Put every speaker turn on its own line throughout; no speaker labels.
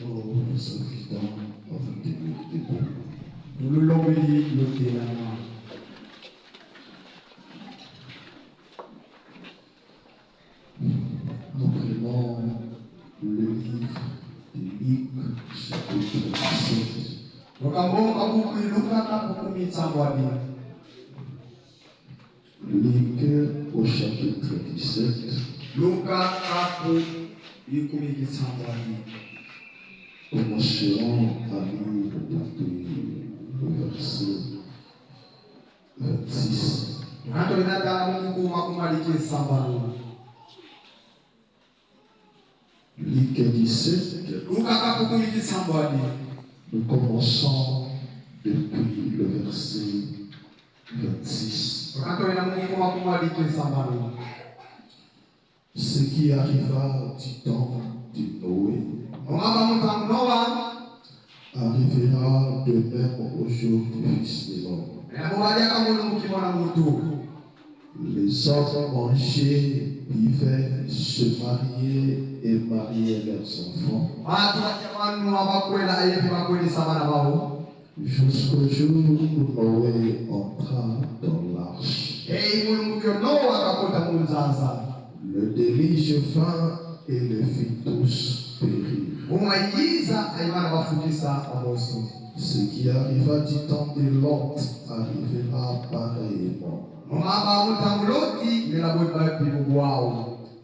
Nous nous invitons à vous tenir debout.
Nous l'embellit le témoin.
Nous prenons le livre de Luc, chapitre 17. Luc au chapitre 17. Commencerons à lire depuis le verset 26. Luc 17. Nous commençons depuis le verset 26. Ce qui arriva du temps de Noé arrivera de même au jour du Fils de l'homme. Les hommes mangeaient, buvaient, se mariaient et mariaient leurs enfants jusqu'au jour où Noé entra dans l'arche. Le déluge vint et les fit tous périr. Ce qui arriva du temps de Lot arrivera pareillement.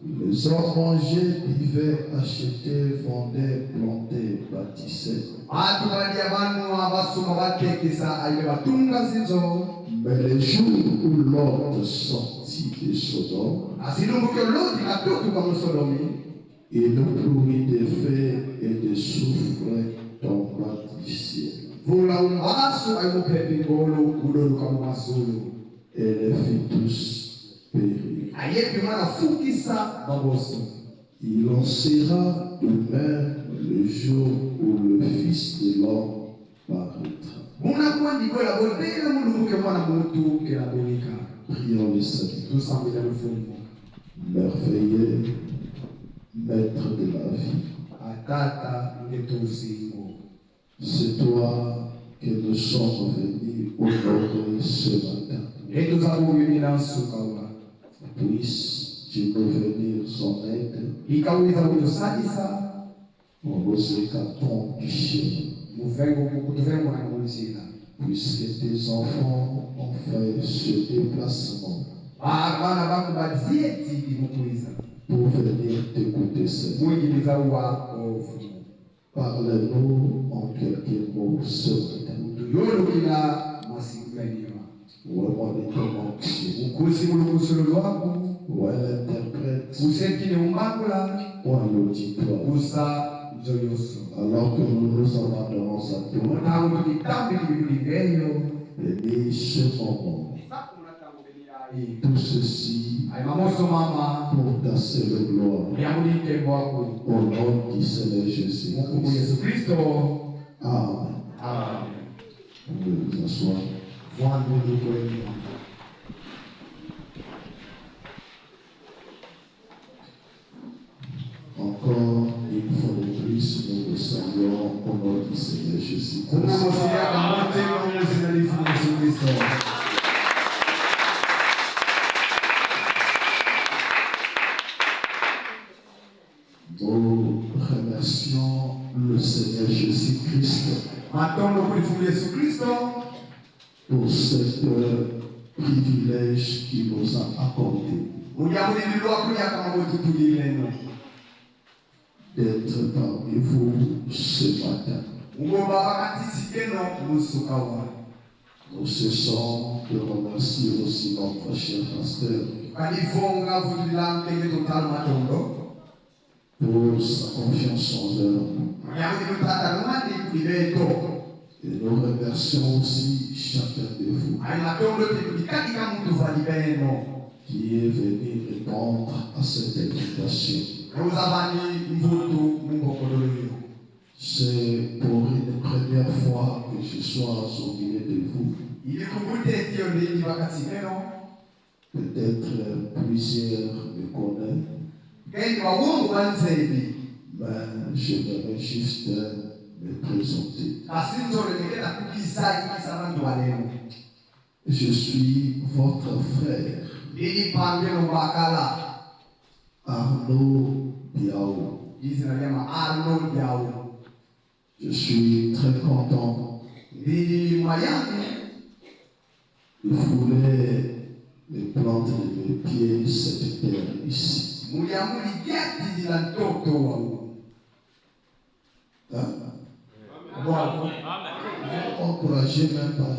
Les hommes mangeaient, buvaient, achetaient, vendaient, plantaient, bâtissaient. Mais les jours où Lot sortit de Sodome, il plouit des feux et des souffles tomba du ciel. Et les fit tous périr. Il en sera de même le jour où le Fils de l'homme paraîtra. Prions le Seigneur. Merveilleux, Maître de la vie. C'est toi que nous sommes venus honorer ce matin. Puisses-tu nous venir en aide en nous écartant du ciel. Puisque tes enfants ont fait ce déplacement pour venir t'écouter, Seigneur. Parle-nous en quelques mots ce matin. Vraiment de ton onction. Ou à l'interprète. Ou à l'auditoire. Alors que nous nous en adorons à toi. Bénis ce moment. Tout ceci pour ta seule gloire. Au nom du Seigneur Jésus-Christ. Amen. Vous pouvez vous asseoir. Encore une fois de plus, nous vous saluons au nom du Seigneur Jésus-Christ. Nous remercions le Seigneur Jésus-Christ pour ce privilège qu'il nous a accordé d'être parmi vous ce matin. Nous cessons de remercier aussi notre cher pasteur pour sa confiance envers nous. Et nous remercions aussi chacun de vous qui est venu répondre à cette invitation. C'est pour une première fois que je sois au milieu de vous. Peut-être plusieurs me connaissent, Mais j'aimerais juste me présenter. Je suis votre frère, Arnaud Biao. Je suis très content. Je voulais me planter de mes pieds cette terre ici. Hein? Encouragez même pas.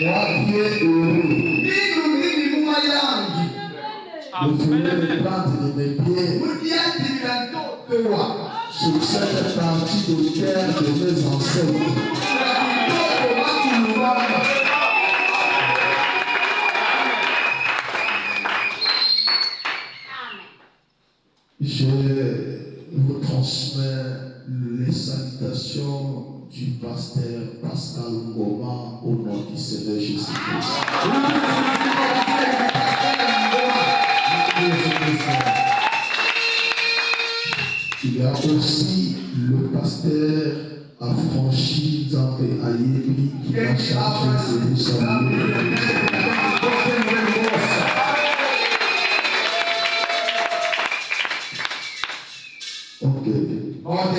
Moi qui est heureux, je voulais me planter de mes pieds sur cette partie de terre de mes ancêtres. Je vous transmets les salutations du pasteur Pascal Ngoma au nom du Seigneur Jésus-Christ. Il y a aussi le pasteur affranchi Nzambe Ayebi qui va charger de vous saluer. Ok.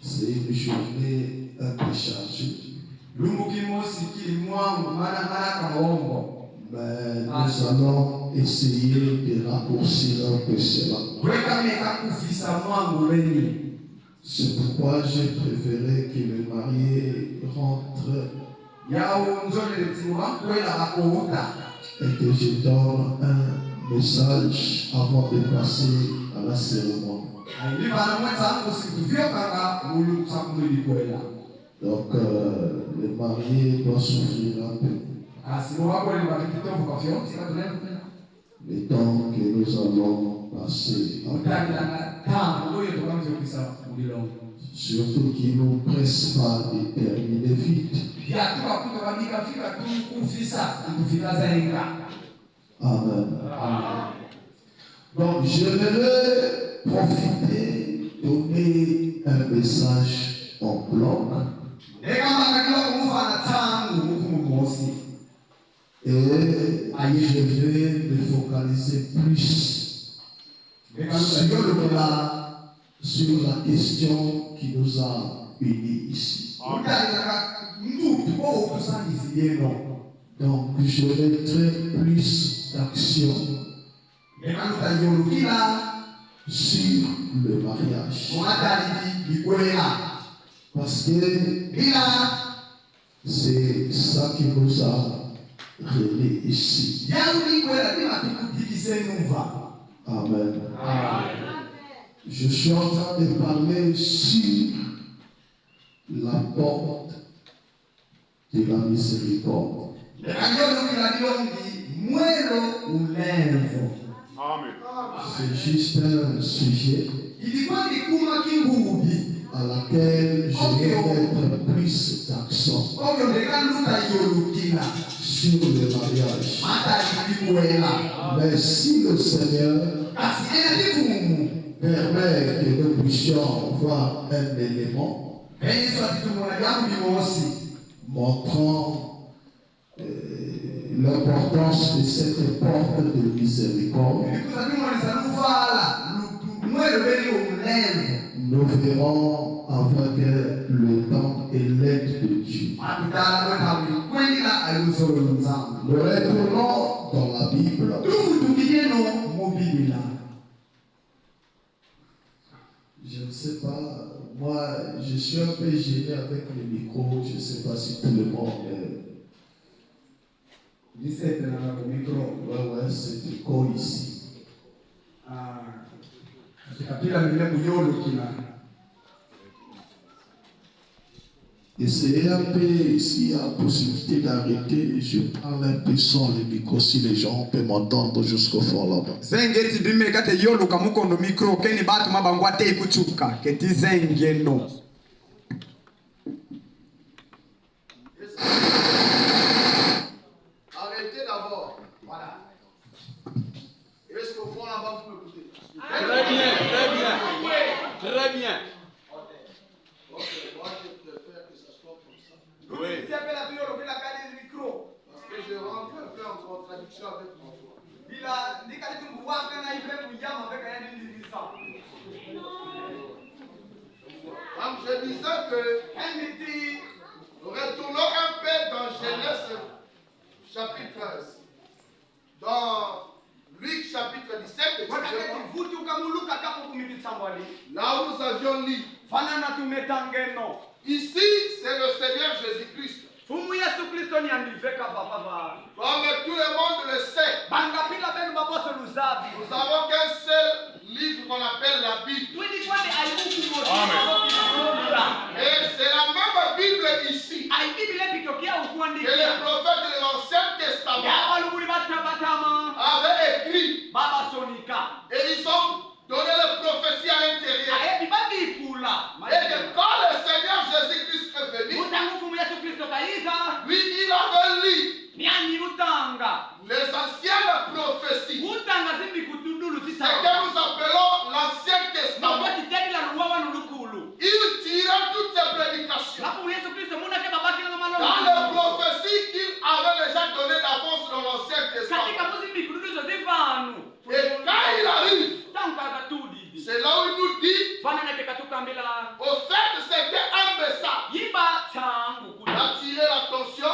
C'est une journée un peu chargée. Mais nous allons essayer de raccourcir un peu cela. C'est pourquoi j'ai préféré que le marié rentre et que je donne un message avant de passer à la cérémonie. Donc, le marié doit souffrir un peu. Le temps que nous allons passer surtout qu'il ne nous presse pas de terminer vite. Amen. Donc, j'aimerais profiter, donner un message en bloc. Et je vais me focaliser plus sur la question qui nous a unis ici. Donc, je mettrai plus d'action sur le mariage. Parce que c'est ça qui nous a réunis ici. Amen. Je suis en train de parler sur la porte de la miséricorde. C'est juste un sujet à laquelle je vais mettre plus d'accent sur le mariage. Mais si le Seigneur permet que nous puissions voir un élément montrant l'importance de cette porte de miséricorde, nous verrons avec le temps et l'aide de Dieu. Nous retournons dans la Bible. Je ne sais pas, moi je suis un peu gêné avec le micro, je ne sais pas si tout le monde ouais, c'est le micro ici. Essayez un peu, s'il y a possibilité d'arrêter, je parle un peu sans le micro, si les gens peuvent m'entendre jusqu'au fond là-bas.
marcher avec ma foi. Comme je disais que nous retournons un peu dans Genèse chapitre 13. Dans Luc chapitre 17, là où nous avions lu. Ici, c'est le Seigneur Jésus-Christ. Comme tout le monde le sait, nous avons qu'un seul livre qu'on appelle la Bible. Et c'est la même Bible ici que les prophètes de l'Ancien Testament avaient écrit. Et ils ont donné les prophéties à l'intérieur. Et que quand le Seigneur Jésus-Christ est venu, lui, il avait lu les anciennes prophéties. C'est que nous appelons l'Ancien Testament. Il tira toutes ses prédications dans les prophéties qu'il avait déjà données d'avance dans l'Ancien Testament. Et quand il arrive, c'est là où il nous dit, au fait, c'était un message d'attirer l'attention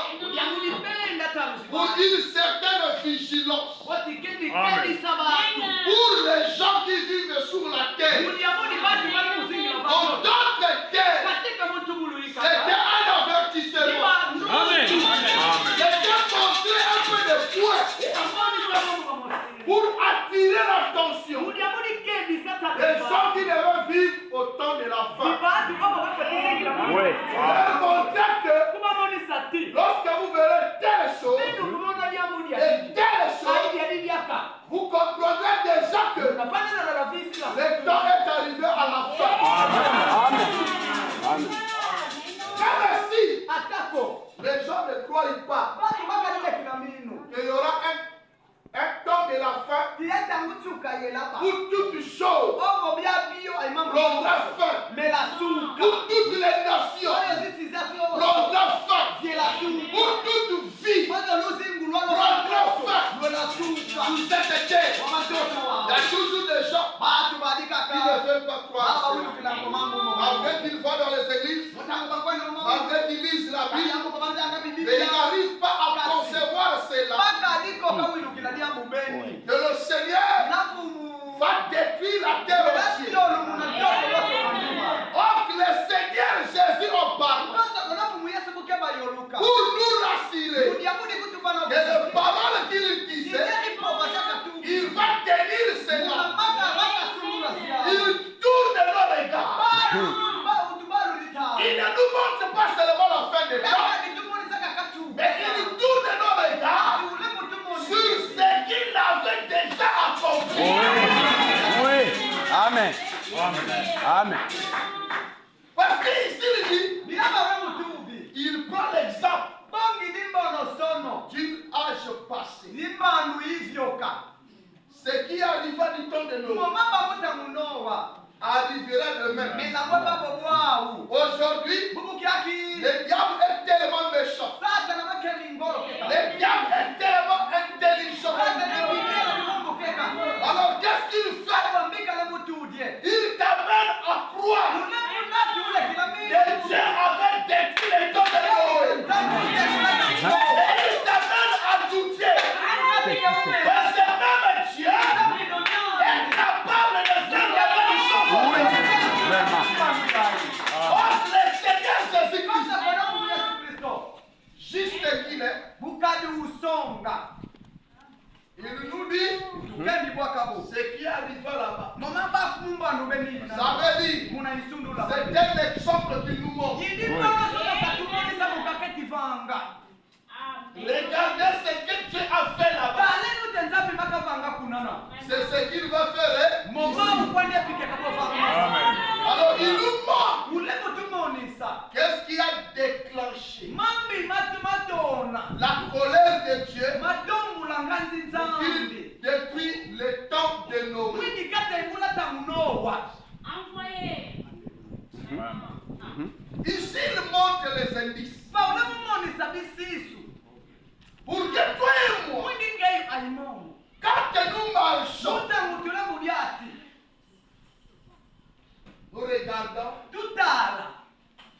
pour une certaine vigilance pour les gens qui vivent sur la terre. Dans d'autres terres, c'était un avertissement. C'était montrer un peu de poids pour attirer l'attention des gens qui devaient vivre au temps de la fin. Et montrer que lorsque vous verrez telle chose et telle chose, vous comprendrez déjà que le temps est arrivé à la fin. Car si les gens ne croient pas qu'il y aura un temps de la fin où toute chose prendra fin, où toutes les nations prendra fin, où toute vie prendra fin. Vous êtes terre. Il y a toujours des gens qui ne veulent pas croire. Malgré qu'ils vont dans les églises, malgré qu'ils lisent la Bible, mais ils n'arrivent pas à concevoir cela. Que le Seigneur va détruire la terre entière. Or que le Seigneur Jésus en parle pour nous rassurer que les paroles qu'il disait, il va tenir cela. Il tourne nos regards. Il ne nous montre pas seulement la fin des temps, mais il tourne nos regards sur ce qu'il avait déjà accompli.
Oui. Amen. Amen.
Parce qu'ici il dit, il prend l'exemple d'une âge passé. Ce qui arriva du temps de Noé arrivera demain. Aujourd'hui, le diable est tellement méchant. Le diable est tellement intelligent. Alors qu'est-ce qu'il fait? Il t'amène à croire que Dieu avait détruit les temps de Noé. Et il t'amène à douter que ce même Dieu est capable de faire la même chose. Oh, le Seigneur Jésus-Christ, juste qu'il est, il nous dit ce qui arriva là-bas. Ça veut dire, c'est un exemple qu'il nous montre. Regardez ce que Dieu a fait là-bas. C'est ce qu'il va faire. Alors il nous montre qu'est-ce qui a déclenché la colère de Dieu depuis le temps de Noé. Ici il montre les indices pour que toi et moi Quand nous marchons,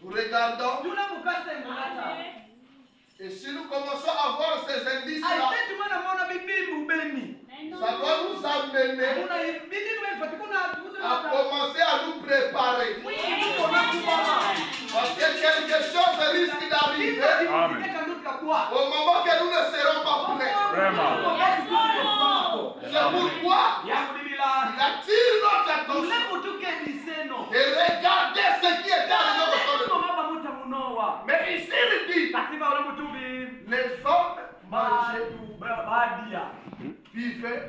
nous regardons, et si nous commençons à voir ces indices-là, ça doit nous amener à commencer à nous préparer. Parce que quelque chose risque d'arriver au moment que nous ne serons pas prêts. C'est pourquoi il attire notre attention et regarder ce qui est arrivé autour de nous. Mais ici, il dit, les hommes mangeaient, vivaient,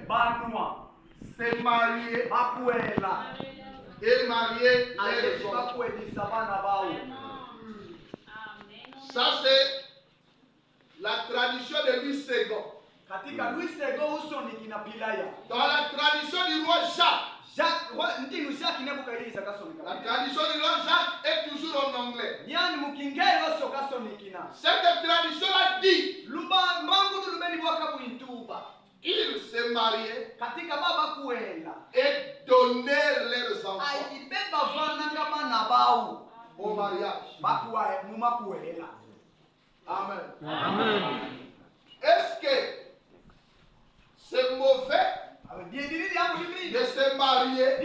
se mariaient et mariaient les enfants. Ça, c'est la tradition de Louis II. Dans la tradition du roi Jacques, la tradition du roi Jacques est toujours en anglais. Cette tradition-là dit ils se mariaient et donnaient leurs enfants au mariage. Amen. Est-ce que c'est mauvais de se marier,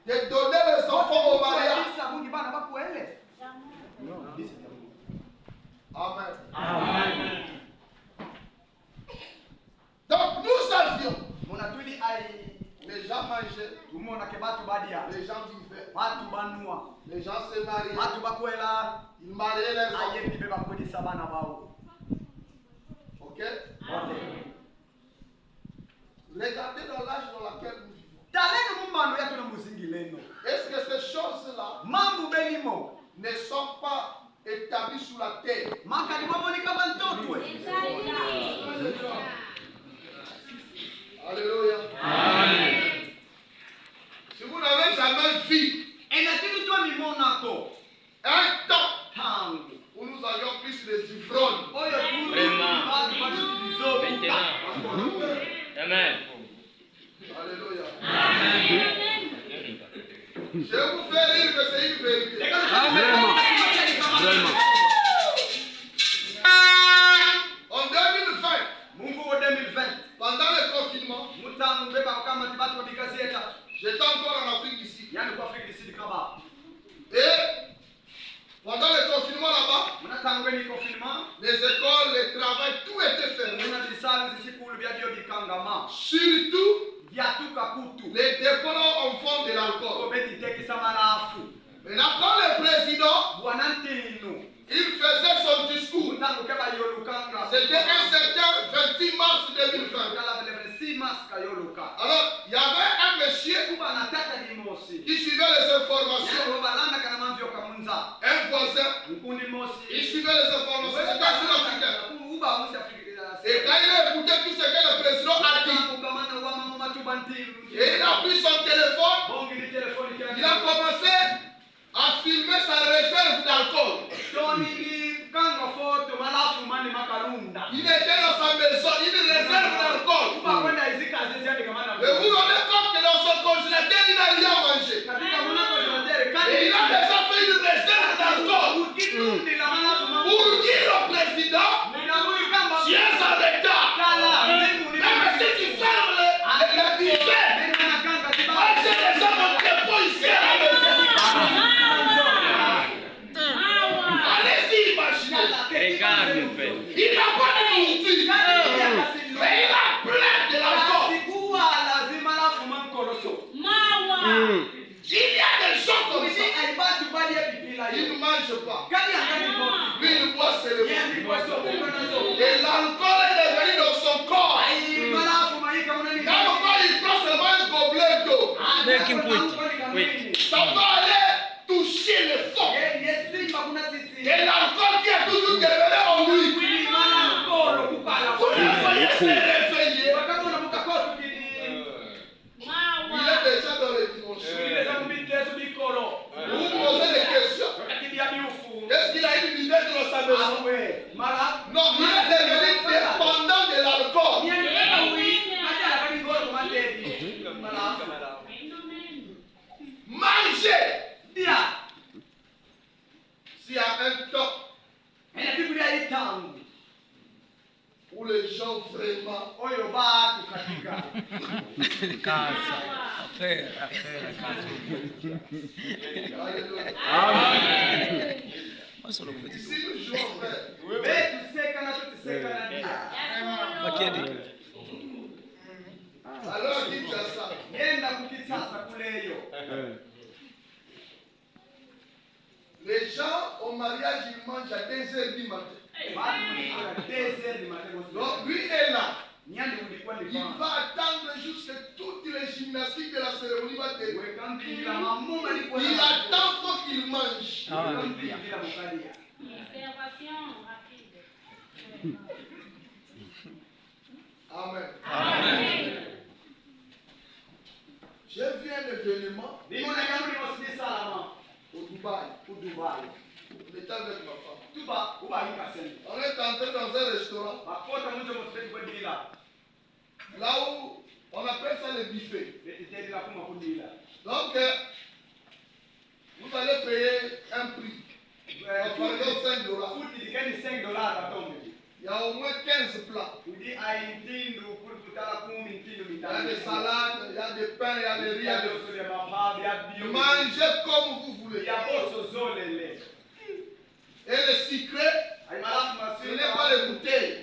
de donner les enfants au mariage? Amen. Donc nous savions, les gens mangeaient, les gens vivaient, les gens se mariaient, ils mariaient leurs enfants. Ok? Regardez dans l'âge dans lequel nous vivons. Est-ce que ces choses-là ne sont pas établies sur la terre? Alléluia. Amen. Si vous n'avez jamais vu un temps où nous avions plus les ivrognes,
Amen.
Alléluia. Amen. Je vais vous faire rire que c'est une vérité.
Vraiment.
En 2020, pendant le confinement, j'étais encore en Afrique du Sud. Et pendant le confinement là-bas, les écoles, les travail, tout était fermé. Surtout, les dépôts en font de l'alcool. Maintenant, quand le président, il faisait son discours, c'était un certain 26 mars 2020. Alors, il y avait un monsieur qui suivait les informations. Un voisin, il suivait les informations. C'était un Sud-Africain. Et quand il a écouté tout ce que le président a dit, et il a pris son téléphone, il a commencé à filmer sa réserve d'alcool. Il était dans sa maison, une réserve d'alcool. Et vous vous rendez compte que dans son congélateur, il n'a rien mangé. Et il a déjà fait une réserve d'alcool pour dire au président, tiens en état. Même si tu fermes les buffets, moi j'ai déjà mon dépôt ici à la maison. Allez-y, imaginez.
Regarde, mon frère.
Il n'a pas de nourriture, mais il a plein de l'alcool. Il y a des gens comme ça, ils ne mangent pas. Lui, il boit seulement. Et l'alcool est devenu dans son corps. Quand il prend seulement un gobelet d'eau, ça va aller toucher le fond. Et l'alcool qui est toujours devenu en lui, vous le voyez se réveiller. Il est déjà dans les dimensions. Vous vous posez des questions. Est-ce qu'il a une idée dans sa maison? Non, il est devenu dépendant de l'alcool. Pour les gens vraiment. Ici, nous jouons, frère. Alors, qui t'a ça? Les gens au mariage, ils mangent à 2h du matin. Donc, lui est là. Il va attendre jusqu'à toutes les gymnastiques de la cérémonie va terminer. Il attend pour qu'il mange. Amen. J'ai vu un événement au Dubaï. On était avec ma femme. On est entré dans un restaurant. Là où on appelle ça le buffet. Donc, vous allez payer un prix. $5. Il y a au moins 15 plats. Il y a des salades, il y a des pains, il y a des riz. Mangez comme vous voulez. Et le sucré, ce n'est pas les bouteilles.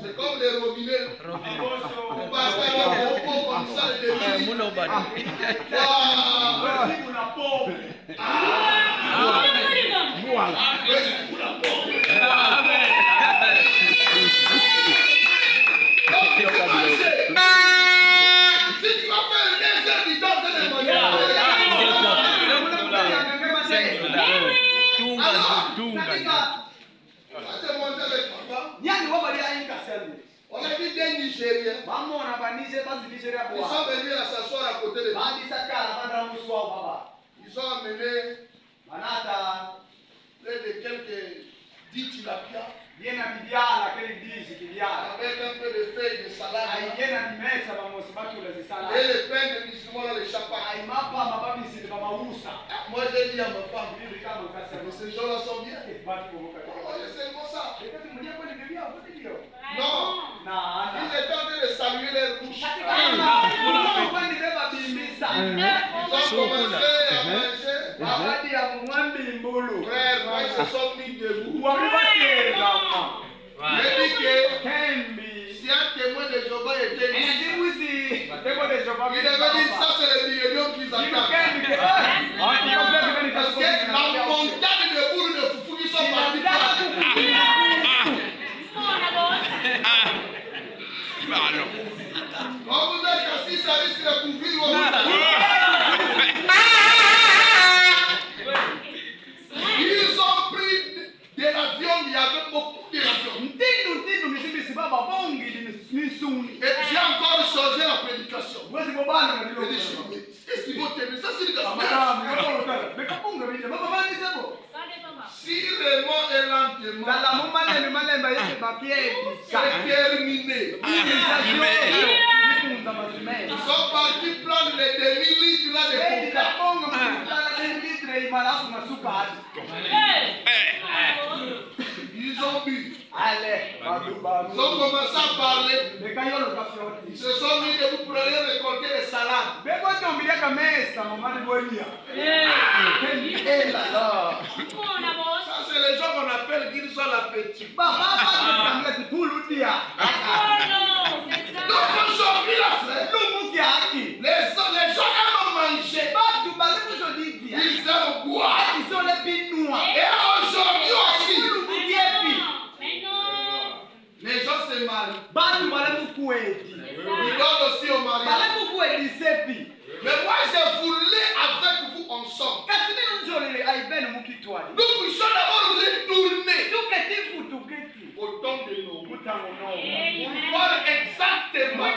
C'est comme des robinets. Vous passez un repos comme ça, les si tu vas faire le désert du temps, c'est le on a vu des Nigériens. Ils sont venus à s'asseoir à côté de nous. Ils ont amené près de quelques 10 tilapia. Avec un peu de feuilles de salade. Et le pain de musulman dans les chapas. Moi j'ai dit à ma femme, ces gens-là sont bien. C'est seulement ça. Non. Ils étaient en train de saluer les bouches. Ils ont commencé à manger. Frère, moi ils se sont mis debout. Je dis que si un témoin de Jéhovah était ici, il devait dire ça c'est les millions qu'ils attendent. Parce que la montagne de boules de foufou qui sont partis par on vous êtes assis, ça risque de couvrir vos ils ont pris de la viande, il y avait beaucoup de la viande. Et j'ai encore changé la prédication. Qu'est-ce qu'ils vont t'aimer? Ça c'est le si vraiment et lentement, c'est terminé. Ils sont partis prendre les demi-litres là de coca. Ils ont bu. Ils ont commencé à parler. Ils se sont mis debout pour aller récolter les salades. Ça c'est les gens qu'on appelle qu'ils sont l'appétit. Donc aujourd'hui là, les gens aiment manger. Ils aiment boire. Et aujourd'hui aussi, les gens se marient. Ils donnent aussi au mariage. Mais moi je voulais avec vous ensemble. Nous puissions d'abord retourner au temps de nos pour voir exactement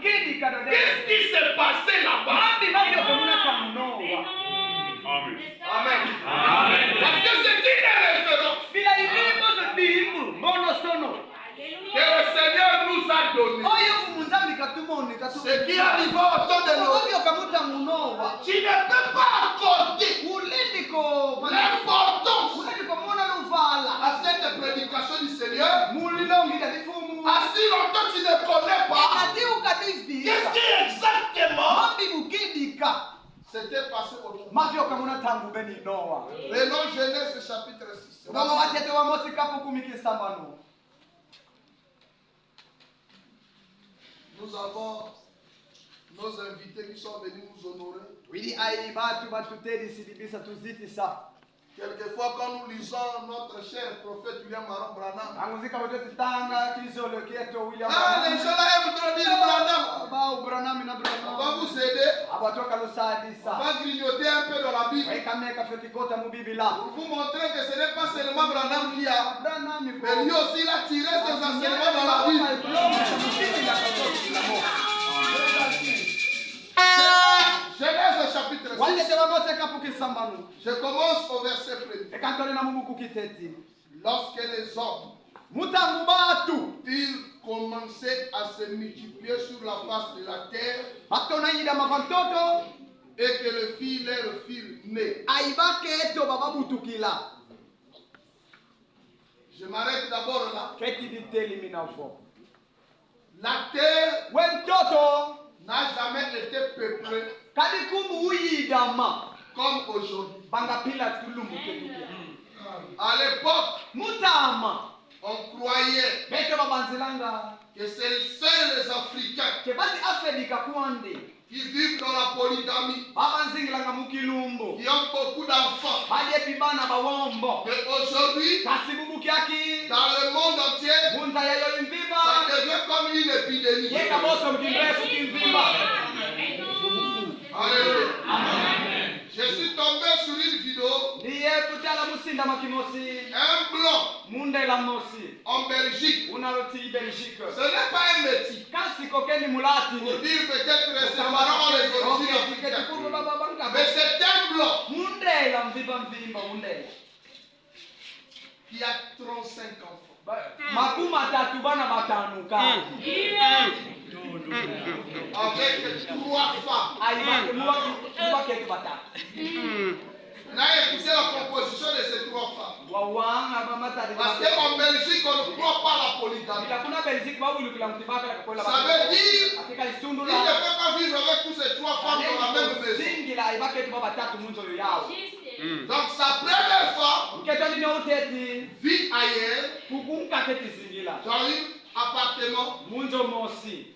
qu'est-ce qui s'est passé là-bas. Amen. Parce que c'est une référence que le Seigneur nous a donné. Ce qui arrive au temps de nos tu ne peux pas accorder l'importance à cette prédication du Seigneur si longtemps tu ne connais pas, qu'est-ce qui exactement s'était passé aujourd'hui? Prenons Genèse chapitre 6. Nous avons nos invités qui sont venus nous honorer. Quelquefois, quand nous lisons notre cher prophète William Maron Branham, les gens là aiment trop dire Branham. On va vous aider. On va grignoter un peu dans la Bible pour vous montrer que ce n'est pas seulement Branham qui a, mais lui aussi il a tiré ses enseignements dans la Bible. Genèse chapitre 6. Je commence au verset 1. Lorsque les hommes ils commençaient à se multiplier sur la face de la terre et que le fils leur fut né. Je m'arrête d'abord là. La terre n'a jamais été peuplée comme aujourd'hui. À l'époque, on croyait que c'est seuls les Africains qui vivent dans la polygamie, qui ont beaucoup d'enfants. Mais aujourd'hui, dans le monde entier, ça devient comme une épidémie. Alléluia. Je suis tombé sur une vidéo. Un blanc en Belgique. Ce n'est pas un métier. Pour dire peut-être que ses parents ont les origines africaines. Mais c'est un blanc qui a 35 enfants. Avec 3 femmes. On a écouté la composition de ces 3 femmes. Parce qu'en Belgique, on ne croit pas à la polygamie. Ça veut dire qu'il ne peut pas vivre avec toutes ces 3 femmes dans la même maison. Donc sa première femme vit ailleurs dans un appartement.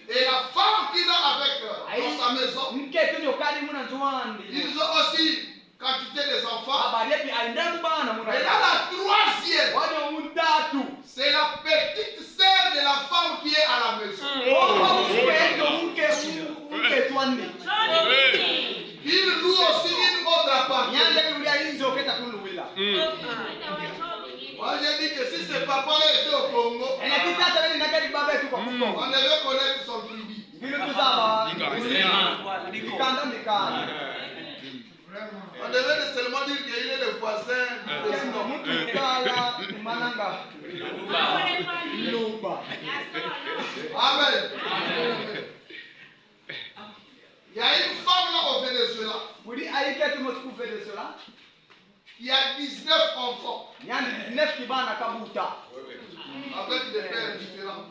Et la femme qu'il a avec dans sa maison, ils ont aussi quantité des enfants. Et là, la troisième, c'est la petite sœur de la femme qui est à la maison. Il loue aussi une autre appartement. Moi, j'ai dit que si ce papa-là était au Congo, on devait connaître son tribu. On devait seulement dire qu'il est le voisin du président. Amen. Il y a une femme là au Venezuela qui a 19 enfants. Avec des pères différents.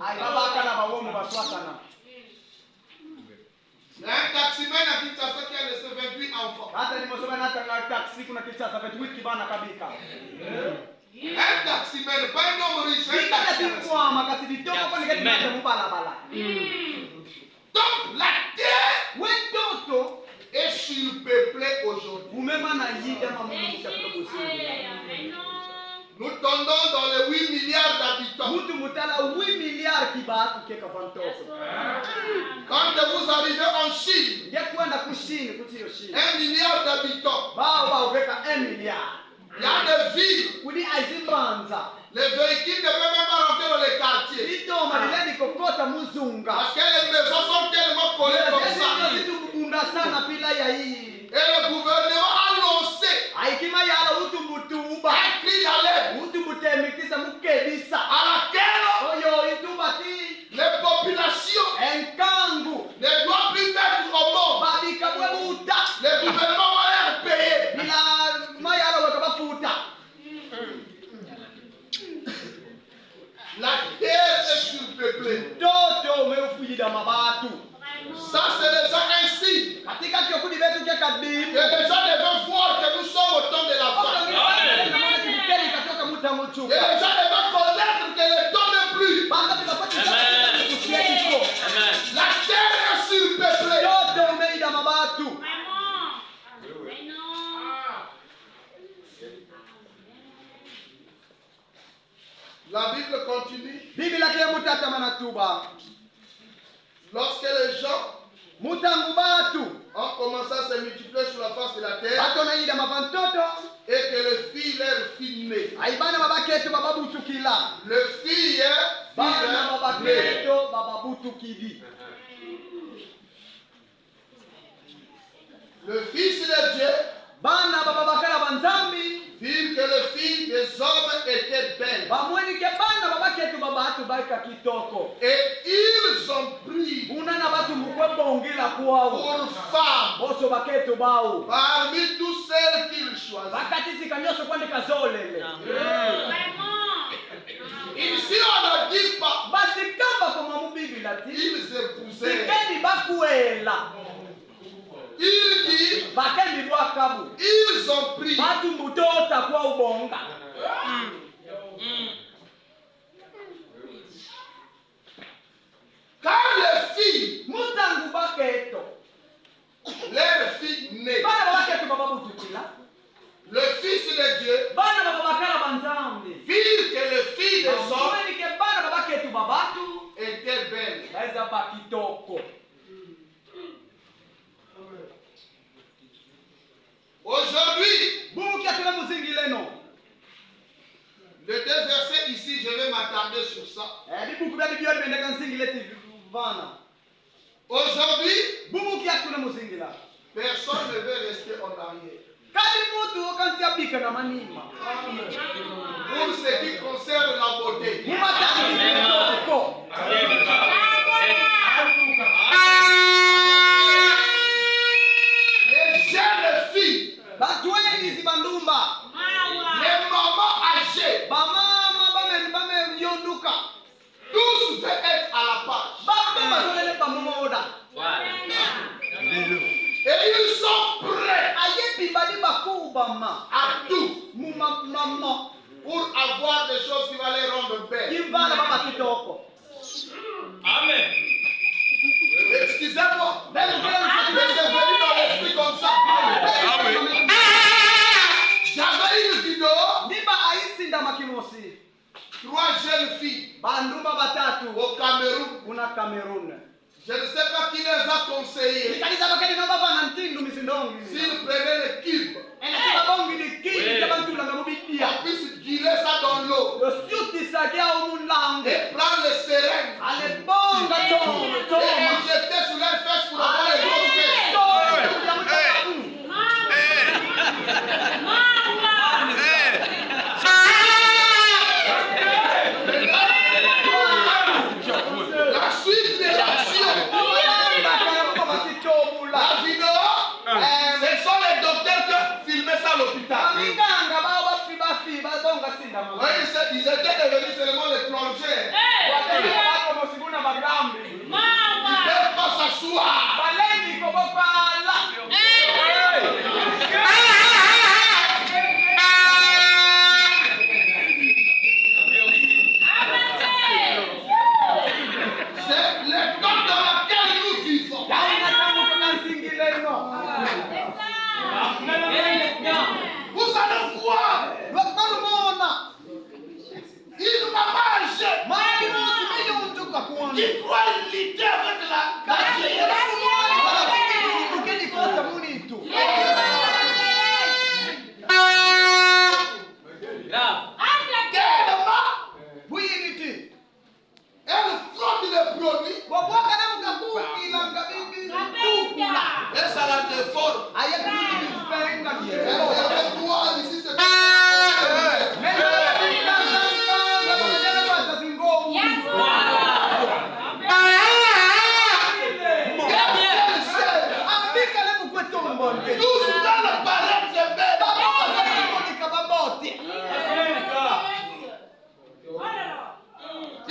Il y a un taximène à Kinshasa qui a laissé 28 enfants. Un taximène, pas un homme riche, un taximène. Donc la terre est surpeuplée aujourd'hui. Nous tendons dans les 8 milliards d'habitants. Quand vous arrivez en Chine, 1 milliard d'habitants. Il y a des villes. Les véhicules ne peuvent même pas rentrer dans les quartiers. Parce que les maisons sont tellement collées comme ça. Et le gouvernement a lancé un cri d'alerte à laquelle les populations ne doivent plus mettre au monde. Le gouvernement va leur payer. La terre est surpeuplée. peuplée.
Toto umefuyida mabatu.
Ça, c'est déjà un signe.
Katika kyokudi betu kya
Que
kadimu.
les gens devaient voir que nous sommes au temps de la fin. Et les gens devaient connaître que le temps n'est plus. La terre est surpeuplée.
Toto umeida mabatu.
La Bible continue.
Biblia kya mutata manatuba.
Lorsque les gens
Mutangu batu.
ont commencé à se multiplier sur la face de la terre
Bato naida mabantoto.
et que les filles, leurs filles naissent.
Aibana babaketo bababutukila.
Le fille
Bana
naît.
babaketo bababutukidi.
Le fils de Dieu
Bana bababakala banzambi.
vit que les filles des hommes étaient belles.
Bamwenike bana babaketo babatu baika kitoko.
Et ils ont pris
Unana batu mukwebongela kwao.
pour femmes
Boso baketo bao.
parmi tous celles qu'ils choisissent.
Bakatisi kanyoso kwandika zolele.
Ici, on ne dit pas
Basi kamba koma mubibila ti.
ils épousaient.
Sikendi bakuela.
Il dit
Bakendi bwakabu.
ils ont pris.
Batu mutota kwa ubonga.
Quand les filles,
Mutangu baketo.
leurs filles naissent,
Bana babaketo bababutukila.
le fils de Dieu
Bana babakala banzambi.
vit que les filles des hommes
Bamwenike bana babaketo babatu.
étaient belles.
Baeza bakitoko.
Aujourd'hui,
Buki atule muzingileno.
les deux versets ici, je vais m'attarder sur ça.
Bibuku bya bibyo bendeka nsingileti vana.
Aujourd'hui,
Buki atule muzingila.
personne ne veut rester en arrière.
Kadi mutu okanti abika na manima.
Pour ce qui concerne la beauté,
Mumataki kitoko.
les jeunes filles,
Batweni zibandumba.
les mamans âgées,
Bamama bame yonduka.
tous veulent être à la page.
Baba bazolele pamoda.
Et ils sont prêts
Ayebi bali bakubama.
à tout
Mama.
pour avoir des choses qui vont les rendre belles.
Kivala baba kitoko.
Excusez-moi, mais c'est venu dans l'esprit comme ça. J'avais une vidéo,
Niba aisinda makimosi.
3 jeunes filles
Bandumba batatu.
au Cameroun.
Kuna Cameroun.
Je ne sais pas qui les a conseillés.
Nikaliza bakali no baba na ntindu misindongi.
S'ils prenaient le cube,
Ena kibabongi ni kiki kabantu la ngamubidia.
on puisse guider ça dans l'eau
Lo suti sakia omulango.
et prendre les seringues
Ale bonga
et
toma.
injecter sur leurs fesses pour avoir les grosses fesses. La suite de l'action, la vidéo, ce sont les docteurs qui filmaient ça à l'hôpital. Ouais, ils étaient devenus seulement les plongeurs. Ils ne peuvent pas s'asseoir. C'est l'époque dans laquelle nous vivons. Vous allez voir une maman âgée qui doit lutter avec la elle frotte les produits et ça la déforme. Elle doit ici se tous dans le paraître belle.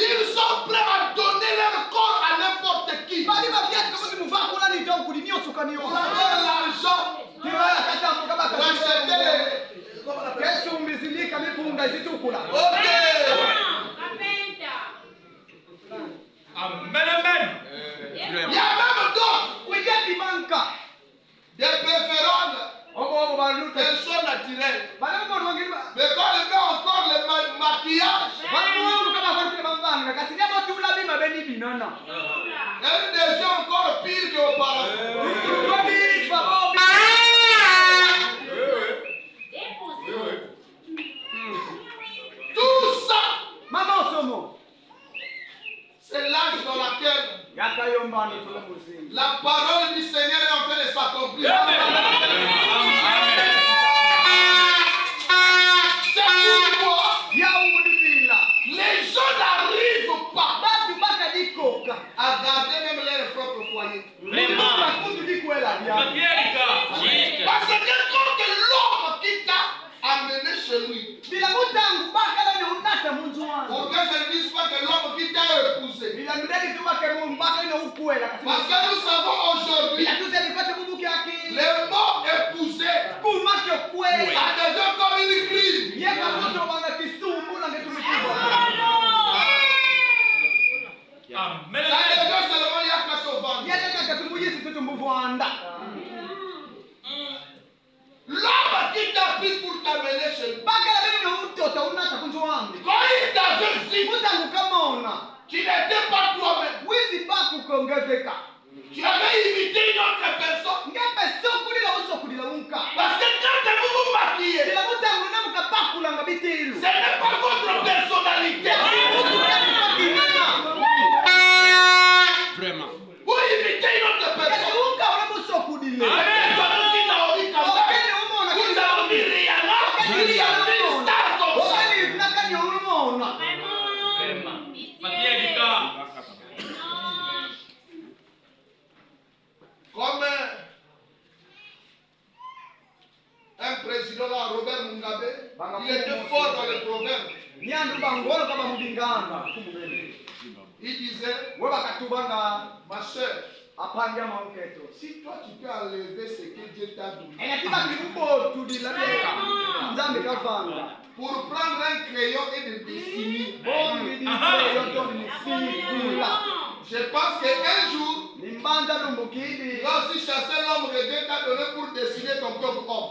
Ils sont prêts à donner leur corps à n'importe qui. Vous avez l'argent pour acheter. Ok.
Amen, amen.
Il y a même d'autres. Des préférences. Elles sont naturelles. Mais quand on met encore le maquillage, elles deviennent encore pire qu'auparavant. Tout ça, c'est l'âge dans lequel la parole du Seigneur est en train de s'accomplir. C'est pourquoi les gens n'arrivent pas à garder même leur propre foyer. Parce que quand l'homme qui t'a amené chez lui, pour que je ne dise pas que l'homme qui t'a épousé, parce que nous savons aujourd'hui, le mot épousé, ça devient comme une crime.
Amen.
Ça devient seulement Yakasovanda. L'homme qui t'a pris pour t'amener chez lui, quand il t'avait vu, tu n'étais pas toi-même. Tu avais imité une autre personne. Parce que quand vous vous maquillez, ce n'est pas votre personnalité.
Vraiment.
Vous imitez une autre personne. Comme un président là, Robert Mugabe, il était fort dans les proverbes. Il disait, ma soeur, si toi tu peux enlever ce que Dieu t'a donné, pour prendre un crayon et de dessiner, je pense qu'un jour, tu vas aussi chasser l'homme que Dieu t'a donné pour dessiner ton propre homme.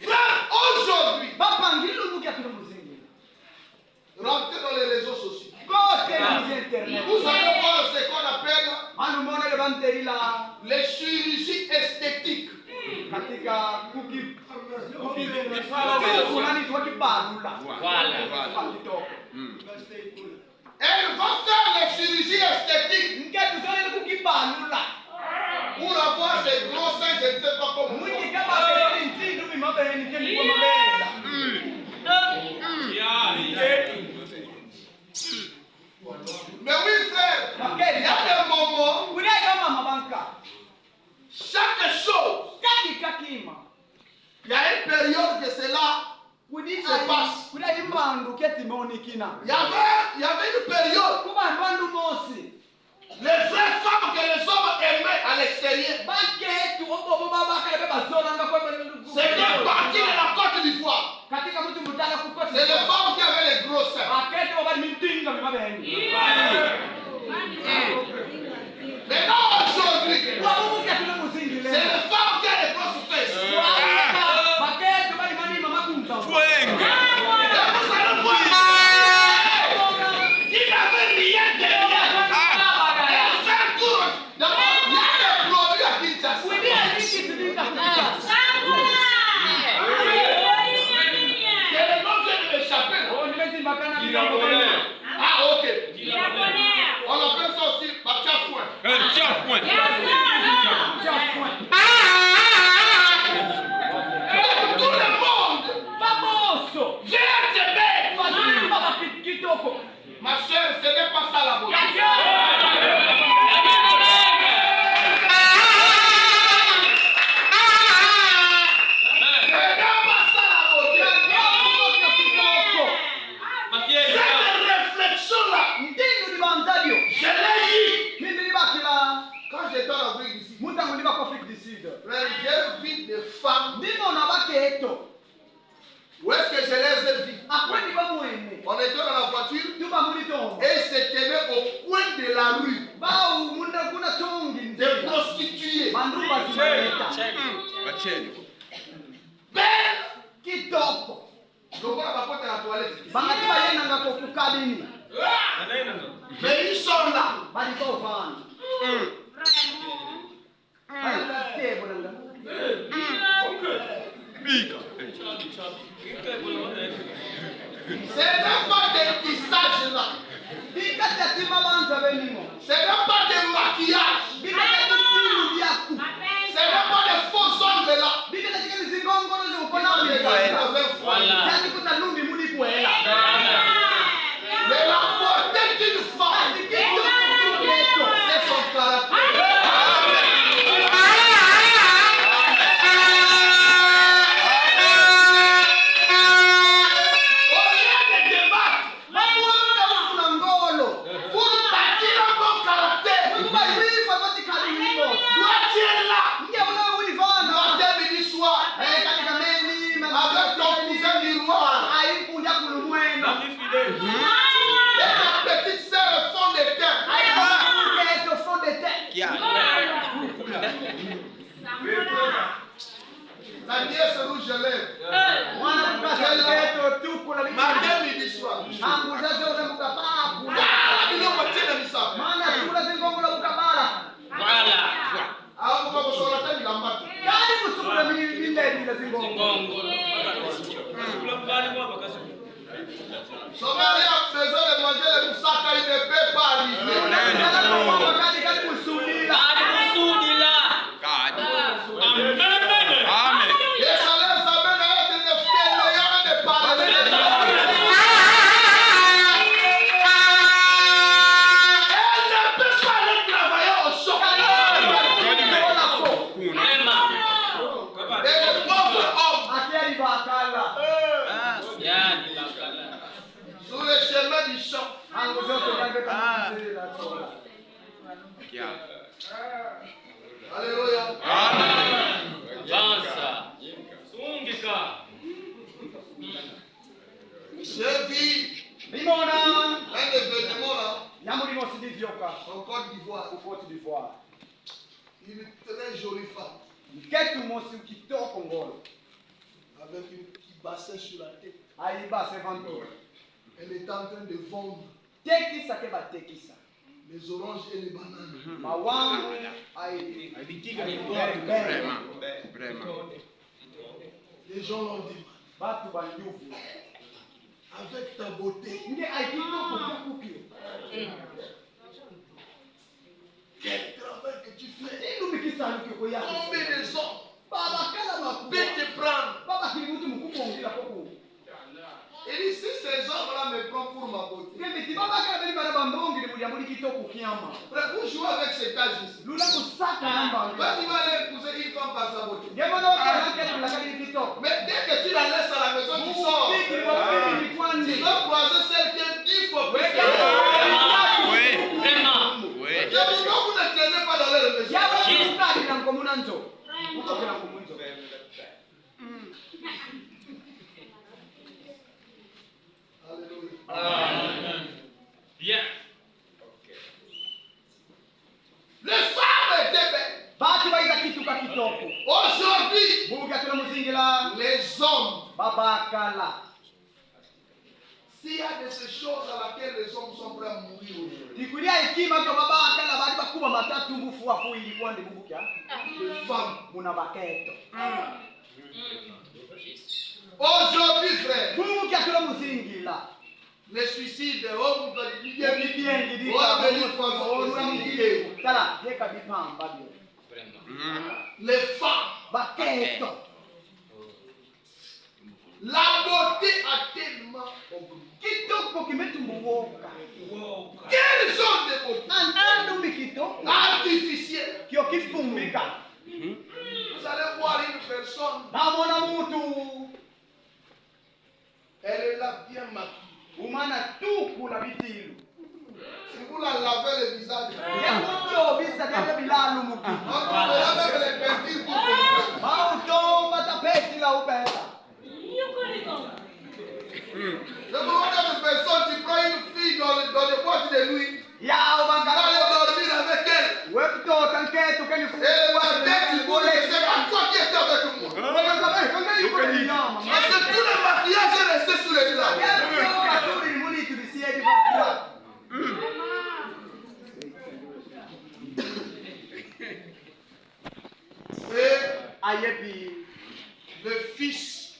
Frère, aujourd'hui, rentrez dans les réseaux sociaux. Vous allez voir ce qu'on appelle les chirurgies esthétiques. Elle va faire les chirurgies esthétiques pour avoir des gros seins, je ne sais pas comment. Mais oui, frère, il y a des moments, chaque chose, il y a une période que cela se passe. Il y avait une période, les vraies femmes que les hommes aimaient à l'extérieur, c'était parti de la Côte d'Ivoire. C'est les femmes qui avaient les gros seins. Maintenant, aujourd'hui, c'est les femmes qui ont les grosses fesses. Il n'avait rien derrière. Elle fait un tour. D'abord, il y a des produits à Kinshasa. Que le nom vient de m'échapper. Ah, ok. On appelle ça aussi Bachafouin. Tout le monde vient t'aimer. Ma soeur, ce n'est pas ça la beauté.
baketo.
Où est-ce que je les ai vus?
Akwani bamwene.
On était dans la voiture
Tuba muri tombo.
et ils se tenaient au coin de la rue.
Bao munda kuna tongi
Des
nzela.
prostituées.
Bandu bazimaleta.
Belle.
Kitoko.
Donc on va porter la toilette.
Bangati bayena ngako kukabini.
Mais ils sont là.
Bali ko fana. Bali tebo nanga.
Ce n'est pas des tissages là.
Bikata timabanza benimo.
Ce n'est pas des maquillages.
Bikata timu byaku.
Ce n'est pas des faux ongles là.
Bikata tikali zingongolo zokona
On est
bega.
dans un foyer.
Kandi kutalumbi muli kwela.
Mais la beauté d'une femme, c'est son caractère. Au lieu de débattre, pour bâtir un bon caractère, dois-tu être là, matin, midi, soir, avec ton cousin miroir, et ta petite sœur au fond des terres. La nièce rouge lève. Matin, midi, soir. Ah, il est moitié de l'histoire. Ah, on va vous sortir de la matin. Son mari a besoin de manger le moussaka, il ne peut pas arriver. Et ça laisse amène à être une fainéante de parler. Elle ne peut pas aller travailler au champ. Et le pauvre homme, sur le chemin du champ, alléluia. J'ai vu un événement là, en Côte d'Ivoire. Une très jolie femme, avec une petite bassin sur la tête. Elle est en train de vendre les oranges et les bananes. Les gens l'ont dit, avec ta beauté, quel travail que tu fais. Combien de hommes peuvent te prendre. Et ici, ces hommes-là me prennent pour ma beauté. Frère, vous jouez avec cet âge ici. Quand tu vas aller épouser une femme par sa beauté. Mais dès que tu la laisses à la maison, tu sors. Tu dois croiser celle qui est 10 fois plus. Vous ne traînez pas dans leur maison. Alléluia.
Bien.
Les femmes étaient belles. Aujourd'hui, les hommes, s'il y a de ces choses à laquelle les hommes sont prêts à mourir aujourd'hui, les femmes, aujourd'hui, frère, les suicides, les femmes, la beauté a tellement augmenté. Quelle sorte de beauté artificielle. Vous allez voir une personne, elle est là bien maquillée. Si vous la lavez le visage, on trouvera même les peintures pour
ayebi
le Fils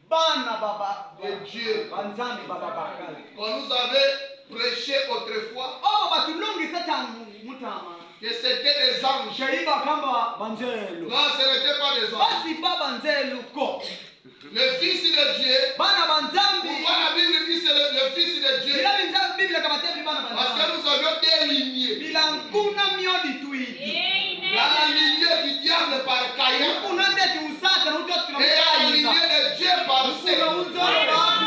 bana baba
de Dieu
banzambi baba bakale
qu'on nous avait prêché autrefois,
obo batulungisa tangu mutama
que c'était des anges.
shaiba kamba banzelu
Non, ce n'était pas des anges.
basi ba banzelu ko
Le Fils de Dieu,
bana banzambi
pourquoi la Bible dit c'est le Fils de Dieu?
bila binzambi biblia kabatia bana
Parce que
banzambi
nous avions des lignées.
bila nkuna miodi tuidi
Il y a la lignée du diable par Caïn
kuna ndeti usata na utot
et il y a la lignée de Dieu par
kuna
Seth.
unzolo babu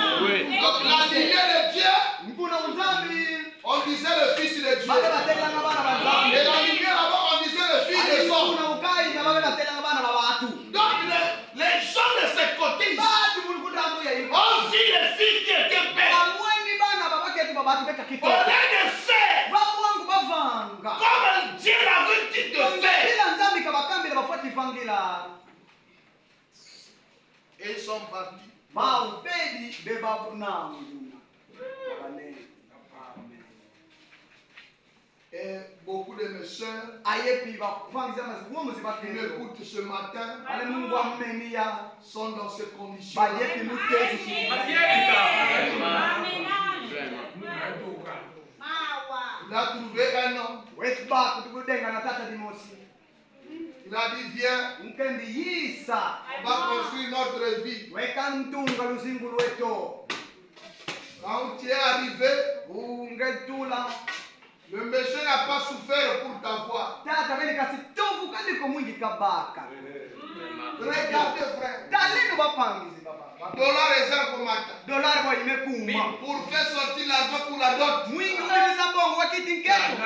Donc la lignée de Dieu,
kuna unzambi
on disait le Fils de Dieu.
bana batelanga bana
Et
banzambi
la lignée là-bas, on disait le Fils de l'homme.
kuna ukai na baba batelanga bana babatu
Donc les gens de ce côté
batu mulikudamu ya ibo
ont vu le Fils qui était père.
amweni bana babaketu babatu beka
Au
kitoko
lieu de faire
babu wangu bavanga
comme Dieu l'avait dit de faire.
bila nzambi kabakambila bafuati vangila
Et ils sont partis.
baubedi bebabunamuna
Et beaucoup de mes soeurs
ayepi bavangisa mazigumu
qui
zibakelo
m'écoutent ce matin
ale mungu amenia
sont dans ces conditions.
bayepi mutezi
Il a trouvé un homme.
wesbaku tikudenga na tata dimosi
Il a dit viens,
nkendi yisa
on va construire notre vie.
weka ntunga luzingu lweto
Quand tu es arrivé,
ungetula
le monsieur n'a pas souffert pour t'avoir.
tata bene kasitovu kaliko mwingi kabaka
Regardez frère.
talino bapangizi baba
Dollar et ça comme matin.
dolari kwa imekuma
Pour faire sortir l'argent pour la dot.
mwingi uliza bongo wakiti nketo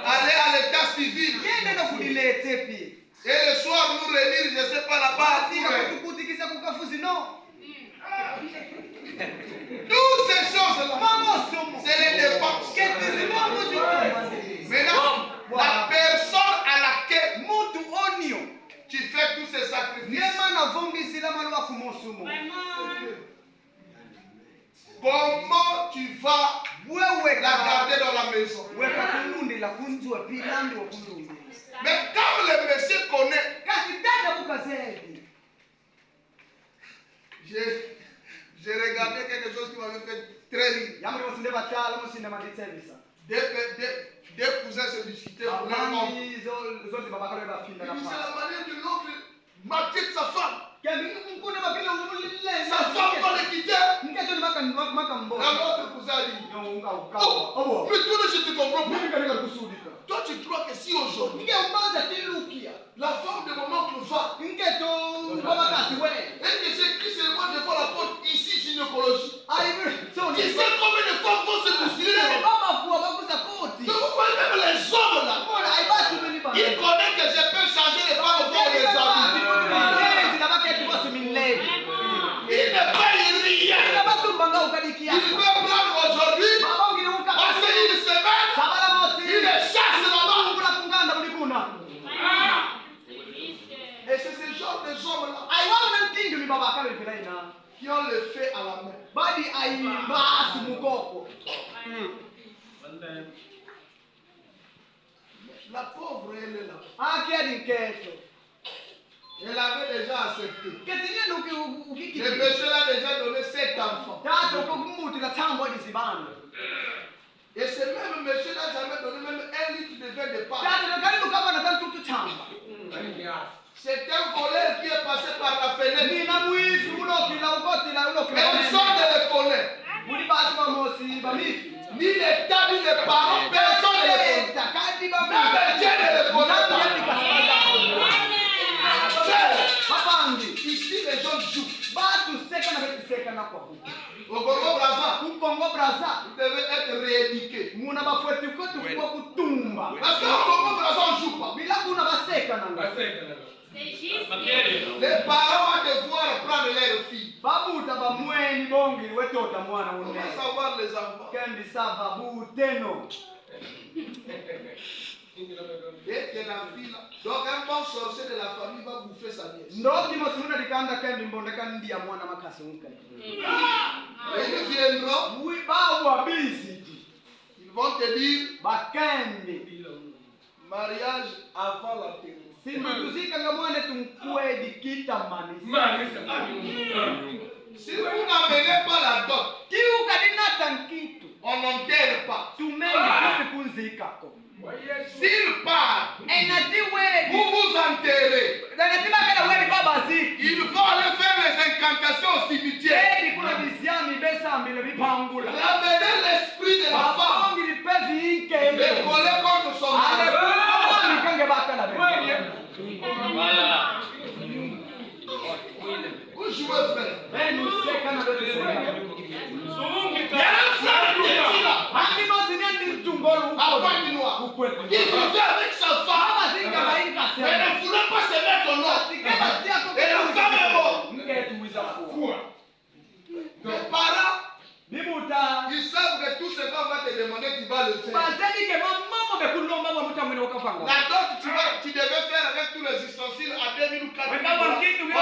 Aller à l'état civil.
yende ndo kulilete pi
Et le soir nous réunir, je ne sais pas là-bas.
basi kakutukutikisa kukafuzi no
Toutes ces choses-là,
mamosomo
c'est les dépenses.
ketizi mambo zitomande
Maintenant, la personne à laquelle
mutu onio
tu fais tous ces sacrifices,
nemana vongisila maluwa kumosumo
comment tu vas
wewe
la garder dans la maison?
weka kulundila kunjua pilandi wakulundila
Mais quand le monsieur connaît,
kasi tata bukazedi
j'ai regardé quelque chose qui m'avait fait très rire.
yamri wasinde batala musinde manditsevisa
Deux cousins se discutaient pour leur oncle.
amangi zoti babakalo
Il
bafinda
dit, c'est
na
la manière de l'oncle mater sa femme.
kemi nkune bapila ulile
Sa femme va le quitter.
nketo ni makambo
L'autre cousin a dit,
unga
oh,
ukawa
mais toi, je te comprends
mimi
pas.
kanika kusudika
Toi, tu crois que si aujourd'hui,
nge ubanza tilukia
la femme de mon oncle va,
nketo babakasi we
et que c'est qui c'est moi devant la porte ici, gynécologie.
ayi so
Tu
ni
sais combien de femmes vont se bousculer
ni
devant?
baba kuwa bakuza koti
Donc vous voyez même les hommes là.
mbona ayi batu mini bana
Ils connaissent que je peux changer les femmes pour les amis. Il ne paye rien. Il peut prendre aujourd'hui, passer une semaine, il les chasse là-bas. Et c'est ce genre de hommes-là qui ont le fait à la main. La pauvre, elle est là. Elle avait déjà accepté. Le monsieur a déjà donné 7 enfants. Et ce même monsieur n'a jamais donné même 1 litre de vin de part. C'est un voleur qui est passé par la fenêtre. Personne ne le connaît. Ni l'État, ni les parents, personne ne le connaît. Même Dieu ne le connaît pas. Ici, les gens jouent. Au Congo Brazza, vous devez être rééduqués. Parce qu'au Congo Brazza, on ne joue pas. Les parents vont devoir prendre leurs filles.
babuta bamweni bongi wetota mwana
On
une
va savoir les enfants.
kendi sava buteno
Dès que la fille là. Donc un bon sorcier de la famille va bouffer sa nièce.
ndoki mosimuna dikanda kendi mbondeka ndia mwana makasi unka
Et ils viendront,
wi bawa biziti
ils vont te dire
bakendi
mariage avant la terre.
Simutuzika ngamwene tumkwedi kita manisi.
Si vous n'amenez pas la dot,
Kiuka dinatankito.
on n'enterre pas.
Tumeni kusikunzika ko.
S'il part, vous vous enterrez. Il faut aller faire les incantations au cimetière. Ramener l'esprit de la femme. Le coller contre son mari.
Voilà.
Vous jouez frère. Il y a un frère qui est là. À pointe noire. Il vivait avec sa femme. Mais ne voulait pas se mettre au nord. Et la femme est morte. Les parents, ils savent que tout ce qu'on va te demander, tu vas le faire. La dot, tu devais faire avec tous les ustensiles à 2000 ou 4000 $. Vous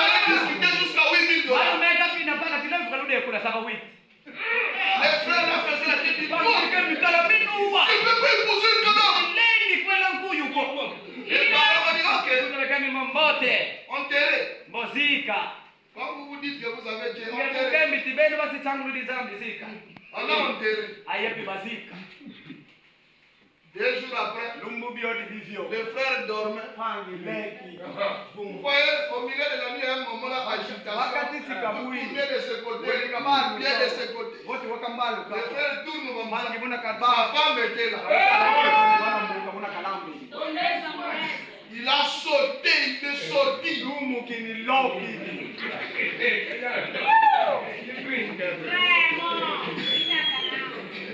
allez discuter jusqu'à 8000 $. Les frères là faisaient la tête du bois. Tu ne peux pas épouser une cadavre. Les parents vont dire ok, enterrez. Quand vous vous dites que vous avez Dieu, enterrez. On a enterré. 2 jours après, les frères dormaient. Vous voyez, au milieu de la nuit, à un moment là, agitation. Vous tournez de ce côté, bien de ce côté. Les frères tournent comme ça. Sa femme était là. Il a sauté, il est sorti.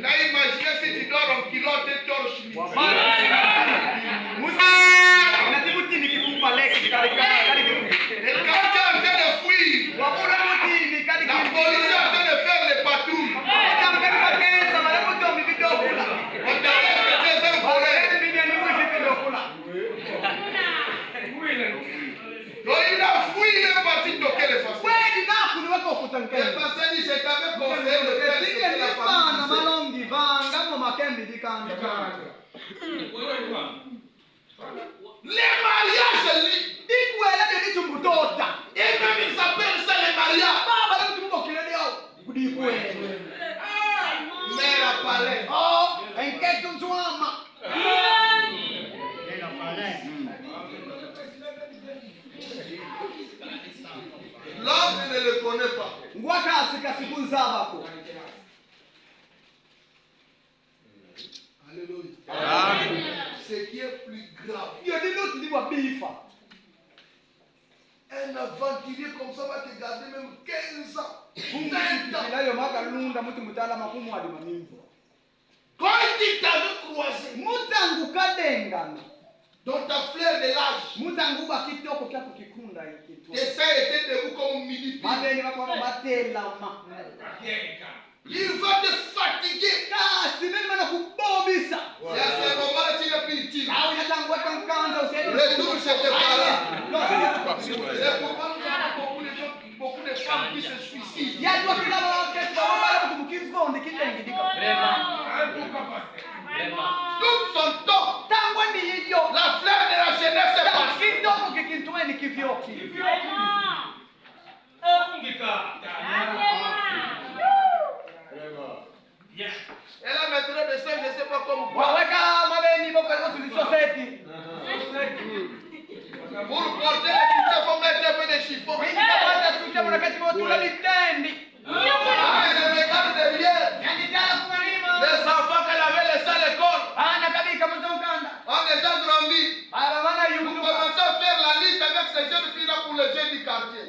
Là, imaginez si tu dors en culotte et torche. Et quand tu es en train de fuir, la police est en train de faire les patrouilles. On t'arrête de faire voler. Donc il a fui, il est parti toquer les façons. Le pasteur dit, je t'avais conseillé de faire ce que la famille les mariages libres. Et même ils appellent ça les mariages. Mère à palais. L'homme ne le connaît pas. Alléluia. Amen. Ce qui est plus grave. Un aventurier comme ça va te garder même 15 ans. 20 ans. Quand il t'avait croisé dans ta fleur de l'âge, tes seins étaient debout comme midi. Il va te fatiguer. C'est à ce moment-là tu n'es plus utile. Retourne chez tes parents. C'est pourquoi nous avons beaucoup de femmes qui se suicident. Tout son temps, la fleur de la jeunesse est partie. Elle a maintenant des seins, je ne sais pas comment. Pour porter les soutiens, il faut mettre un peu de chiffon. Ah, elle regarde derrière. Les enfants qu'elle avait laissés à l'école ont déjà grandi. Vous commencez à faire la liste avec ces jeunes filles-là pour les jeunes du quartier.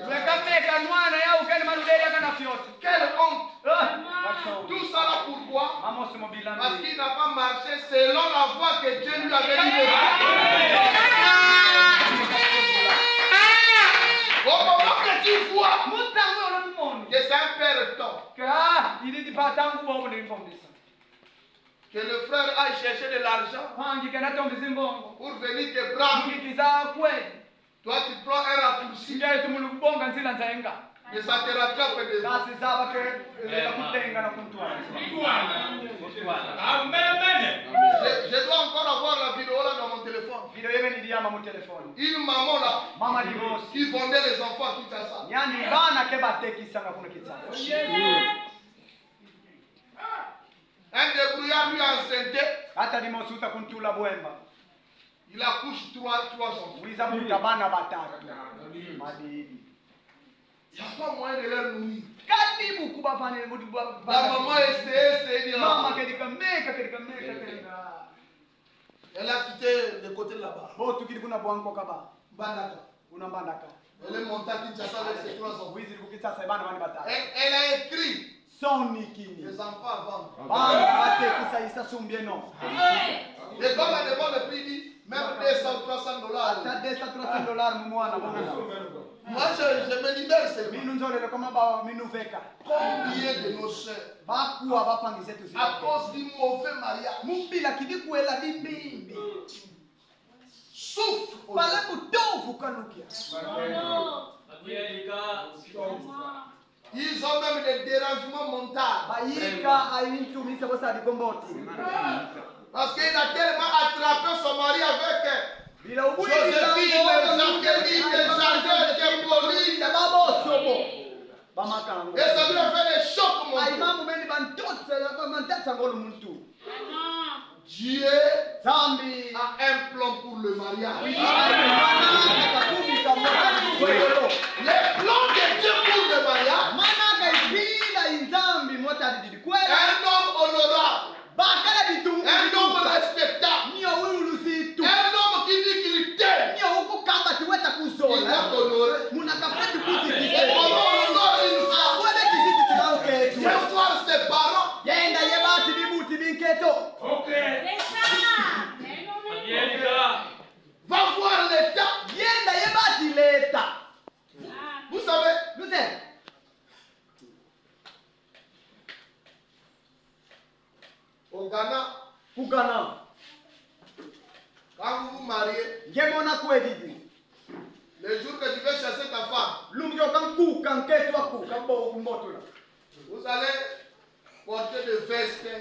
Quelle honte! Tout ça là pourquoi? Parce qu'il n'a pas marché selon la voie que Dieu lui avait dit. Au moment que tu vois que c'est un père temps, que le frère aille chercher de l'argent pour venir te prendre, toi tu prends un raccourci. Mais ça te rattrape des fois.
Nasizaba ke kutenga na kuntwala.
Amen.
Je dois encore avoir la vidéo là dans mon téléphone.
Video yeme ni diama mu telefoni.
Une maman là
Mama divorce.
qui vendait les enfants à Kinshasa.
Yani bana ke batekisanga kuno kitsanga.
Un débrouillard lui a enceinté.
Hata dimosuta kuntula bwemba.
Il accouche trois enfants.
Wiza mutabana batatu. Madidi.
Il n'y a pas moyen de leur nourrir.
Kadibu kubafanya mudu
La maman essaie.
Mama kedika meka.
Elle a quitté le côté là-bas.
Bo tukili kuna bwanko kaba.
Bandaka.
Una mbandaka.
Elle est montée à Kinshasa avec ses trois enfants.
Wizi kukitsasa bana bani batatu.
Elle a écrit
Sonikini.
les enfants à vendre.
Bana batekisa isa sumbieno.
Et comme elle demande le prix, dit même 200 ou 300 dollars.
Hata $300 mumwana bwana.
Moi, je me libère seulement.
Minu nzolele kama ba minu veka.
Combien de nos chers,
Bakuwa bapangise tu.
à cause du mauvais mariage,
Mumbila kidikuela bimbimbi.
souffrent.
Pale butovu kanukia.
Ils ont même des dérangements mentaux.
Bayika ayintumise bosa dikomboti.
Parce qu'il a tellement attrapé son mari avec elle.
Bila ubuni
Joséphine, Jacqueline, Jean-Jacques, Pauline.
babo sobo. Bamakango.
Et ça lui a fait des chocs mentaux.
Aimamu meni bantotsa bantatsa ngolo muntu.
Dieu
Zambi.
a un plan pour le mariage.
Les
Les plans de Dieu pour le mariage. Un homme honorable. Un homme respectable. Un homme qui dit qu'il t'aime. Il va t'honorer. Et on honore une femme. Viens voir ses parents. Va voir l'État. Vous savez, au Ghana, quand vous vous mariez, le jour que tu veux chasser ta femme, vous allez porter des vestes, des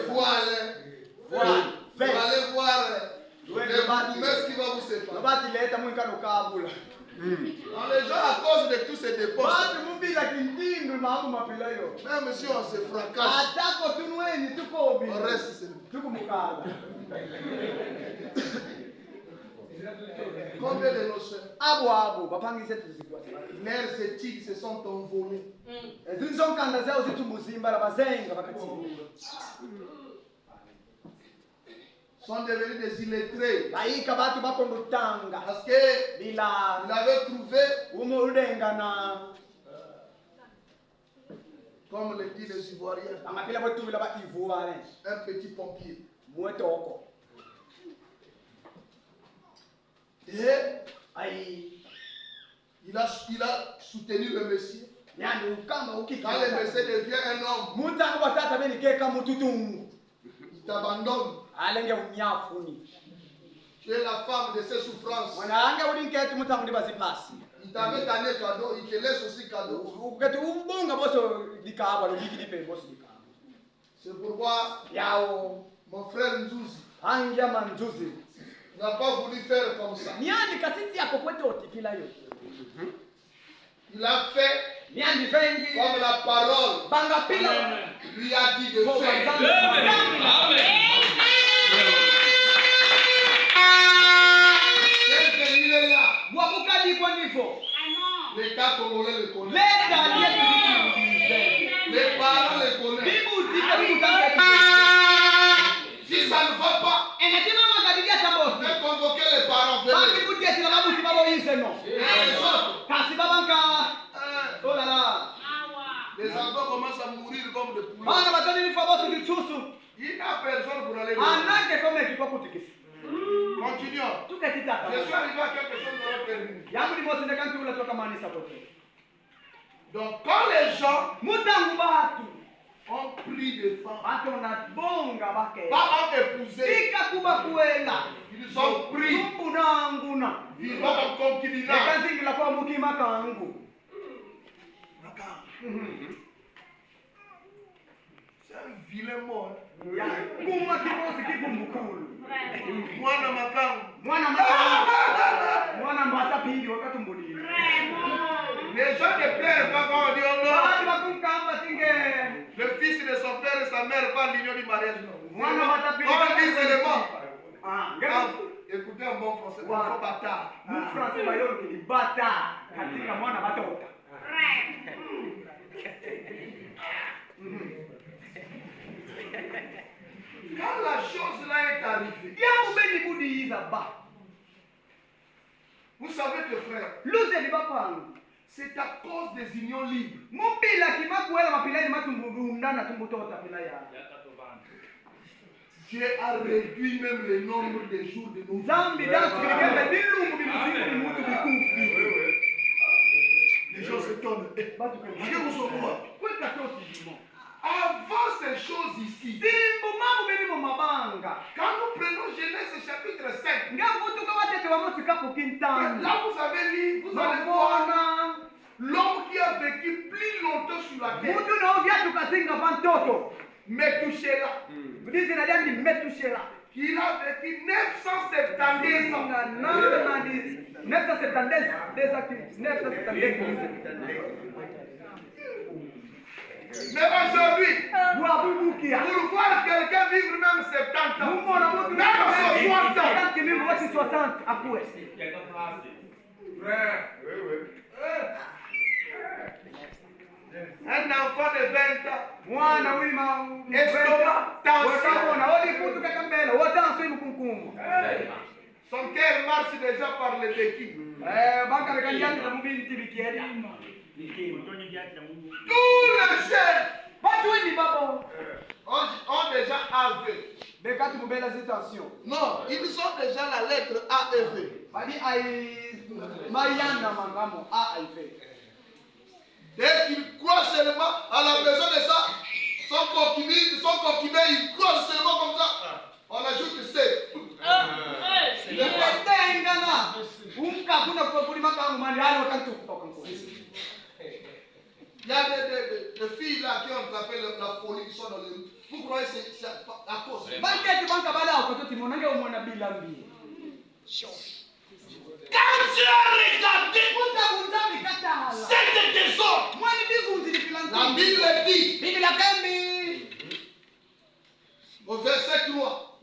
voiles. Vous allez voir les promesses qui vont vous séparer. Dans les gens, à cause de tous ces dépenses, même si on se fracasse, on reste seulement. Combien de nos soeurs, leurs études se sont envolées. Sont devenus des illettrés. Parce qu'il avait trouvé, comme le disent les Ivoiriens, un petit pompier. Et il a soutenu le Messie. Quand le Messie devient un homme, il t'abandonne. Tu es la femme de ses souffrances. Il t'avait donné cadeau, il te laisse aussi cadeau. C'est pourquoi mon frère Nzouzi n'a pas voulu faire comme ça. Il a fait comme la parole lui a dit de faire. Il est là. L'État congolais le connaît. Les parents le connaissent. Si ça ne va pas, fais convoquer les parents. Les enfants commencent à mourir comme des poulets. Il n'y a personne pour aller voir. Continuons. Je suis arrivé à quelque chose de terminé. Donc quand les gens ont pris des femmes.
Bato na bonga bake.
Pas ont épousé.
Tika kuba kuela.
Ils ont pris.
Tumbuna nguna.
Vivant en concubinage.
Ekazingi la kwa mukima kangu.
C'est un vilain mot.
Ya kuma kikosi kikumbukulu.
Mwana makangu.
Mwana mwana. Mwana mbata pili wakati mbulili.
Les gens ne pleurent pas quand on dit oh non.
Bali bakumkamba tinge.
Le fils de son père et sa mère par l'union du mariage.
Mwana mbata pili.
On dit seulement.
Ah,
écoutez un bon français. Enfant bâtard.
Mu français bayolo kili bata katika mwana batota.
Quand la chose là est arrivée,
Yamu beni budi izaba.
vous savez que frère,
Luze ni bapangu.
c'est à cause des unions libres.
Mupila kimakuela mapilani matumbundana tumbutota pilaya.
Dieu a réduit même le nombre de jours de nos
Zambi dasu kilikembe bilungu bimuzimu bimutu bikufi.
Les gens s'étonnent.
Batu
Est-ce que vous sommes quoi?
kweka toti dimo.
Avant ces choses ici,
Simbu mamu beni mo mabanga.
quand nous prenons Genèse chapitre 5,
Ngavutu kawatete wa motu kapo kintani.
là vous avez lu, vous allez voir
Mabona.
l'homme qui a vécu plus longtemps sur la terre.
Mutu na ovya tukazinga vantoto.
Metouchéla,
Ndizi na diandi metushela.
qu'il a vécu 970 ans.
970.
Mais aujourd'hui,
Wabubukia.
pour voir quelqu'un vivre même 70 ans,
Mumona mutu
même 60 ans,
60 akue.
frère, un enfant de 20 ans,
Mwana wima
estomac, tension,
wona oli kutu kakambela wotanso imukunkumu.
son cœur marche déjà par le vécu.
Baka bekandiandira mubinti bikieda.
Tous les jeunes
Batu wini babo.
ont déjà AV.
Bekati mubela citation.
Non, ils ont déjà la lettre AEV.
Badi ai mayanda mangamo a aife.
Dès qu'ils croient seulement à la maison de ça, son concubin, il croit seulement comme ça. On ajoute C.
Tengana. Unka kuna kwa kulima kangu mali hali wakati kutoka mkoa.
Il y a des filles là qui ont attrapé la folie, qui sont dans les rues. Vous croyez que c'est à cause?
Banke banka bala okoto monange umona bila mbi.
Quand tu as regardé cette désordre, la Bible dit au verset 3,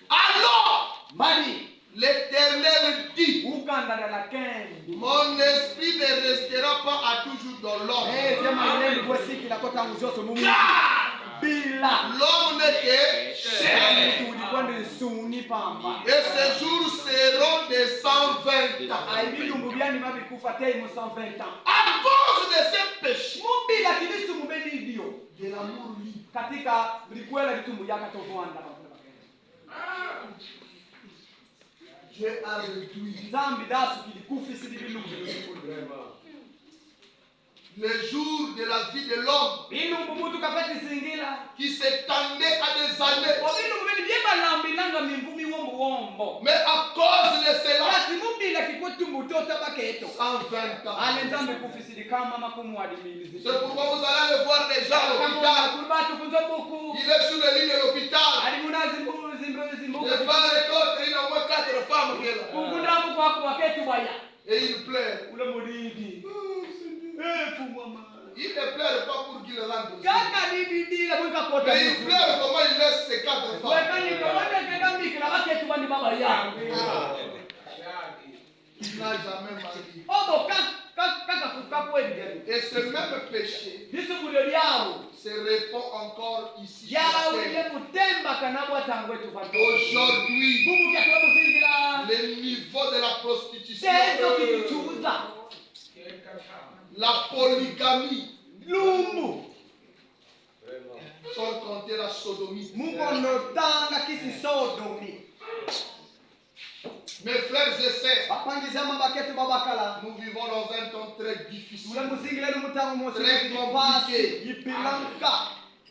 alors l'Éternel dit, mon esprit ne restera pas à toujours dans l'homme. L'homme n'est que chair. Et ces jours seront de 120 ans. À cause de ce péché, de l'amour libre, Dieu a réduit le jour de la vie de l'homme qui s'étendait à des années. Mais à cause de cela, 120 ans. C'est pourquoi vous allez aller voir des gens à l'hôpital. Il est sur le lit de l'hôpital. Les femmes et d'autres, il y a au moins 4 femmes qui sont là. Et il pleure. Il ne pleure pas pour qu'il le rende. Mais il pleure comment il laisse ses 4 femmes. Il n'a jamais marié. Et ce même péché se répand encore ici. Aujourd'hui, le niveau de la prostitution, la polygamie, sont comptés la sodomie. Mes frères et sœurs,
bapangiza mabaketu babakala
nous vivons dans un temps très difficile.
mule muzingile n'umutango mose
Très compliqué.
yipilanka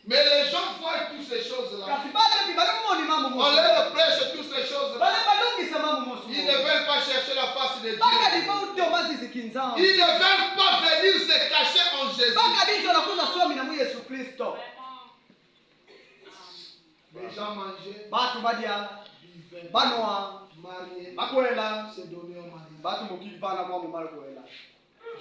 Mais les gens voient toutes ces choses-là.
kasi bale bibale mumoni mambo
On
mose
leur prêche toutes ces choses-là.
bale balungisa mambo mose
Ils ne veulent pas chercher la face de Dieu.
bakadi bauto bazizikinza
Ils ne veulent pas venir se cacher en Jésus.
bakadi nzo nakuza swami na mu Yesu Kristo
Les gens mangeaient,
batu badya
vivaient,
banwa
mariaient,
bakwela
se donnaient au mari.
batu mukibana kwa mumala kwela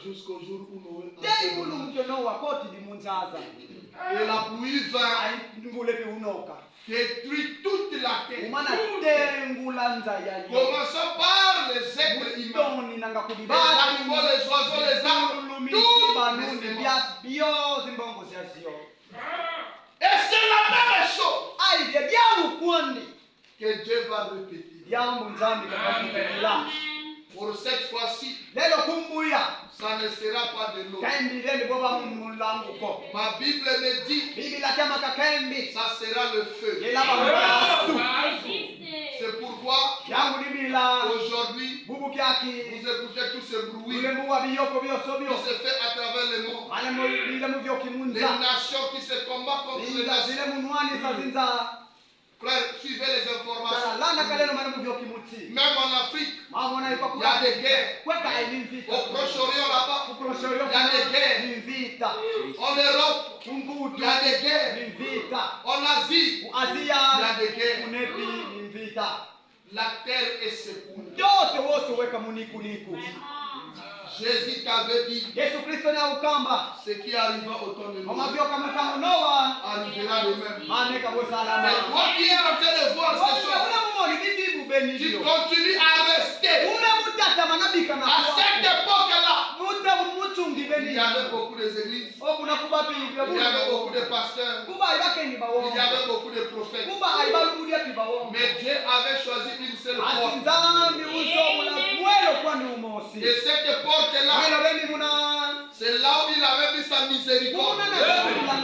Jusqu'au jour où Noé a
tei ulu mtono wa koti dimunzaza
et la pluie vint
aingule biunoka
détruire toute la terre.
umana tengula nzaya yo
Commençons par les êtres humains.
mutoni nanga
Les
kudibali
animaux, les oiseaux, les arbres, tout.
banundi byo zimbongo zazio
Et c'est la même chose
aidya byaukwandi
que Dieu va répéter.
byambu nzambi kakakipelila
Pour cette fois-ci,
lelo kumbuya
ça ne sera pas de l'eau.
kaembile boba mulanguko
Ma Bible me dit
biblia kyama kakembi
ça sera le feu.
yelabasu
C'est pourquoi
yangu libila
aujourd'hui,
bubu kyaki
vous écoutez tout ce bruit
ule muwa biyoko byoso
qui
byo
se fait à travers le monde.
ale mubile mu
Les
byokimunza
nations qui se combattent contre les
zinza
nations.
zile munwani sazinza
Frères, suivez les informations.
landa kaleno mane mu byokimutsi
Même en Afrique,
mamona
il y a des guerres.
kweka ilimvita
Au Proche-Orient là-bas,
kuproshorio
il y a des guerres.
nimvita
En Europe,
kungutu
il y a des guerres.
nimvita
En Asie, il y
Asia
a des guerres.
unepi nimvita
La terre est secouée.
yote wose weka munikuniku
Jésus t'avait dit,
Yesu Kristo na ukamba
ce qui arriva au temps de Noé
omavyoka mukamu Noa
arrivera de même.
maneka bosalama
Mais toi qui es en train de voir ces choses,
ule mumoni kidibu
tu
benilio
continues à rester.
ule mutata manabika na
À cette époque-là,
muta mutsungi
il y
benilio
avait beaucoup d'églises,
okuna kubapilibya
il y avait beaucoup de pasteurs,
kuba aibakendi
il
bawo
y avait beaucoup de prophètes.
kuba aibalubulya pibawo
Mais Dieu avait choisi une seule porte.
asinzambi usobula mwelo kwani umosi
Et cette porte-là,
mwelo beni muna
c'est là où il avait mis sa miséricorde.
kumuna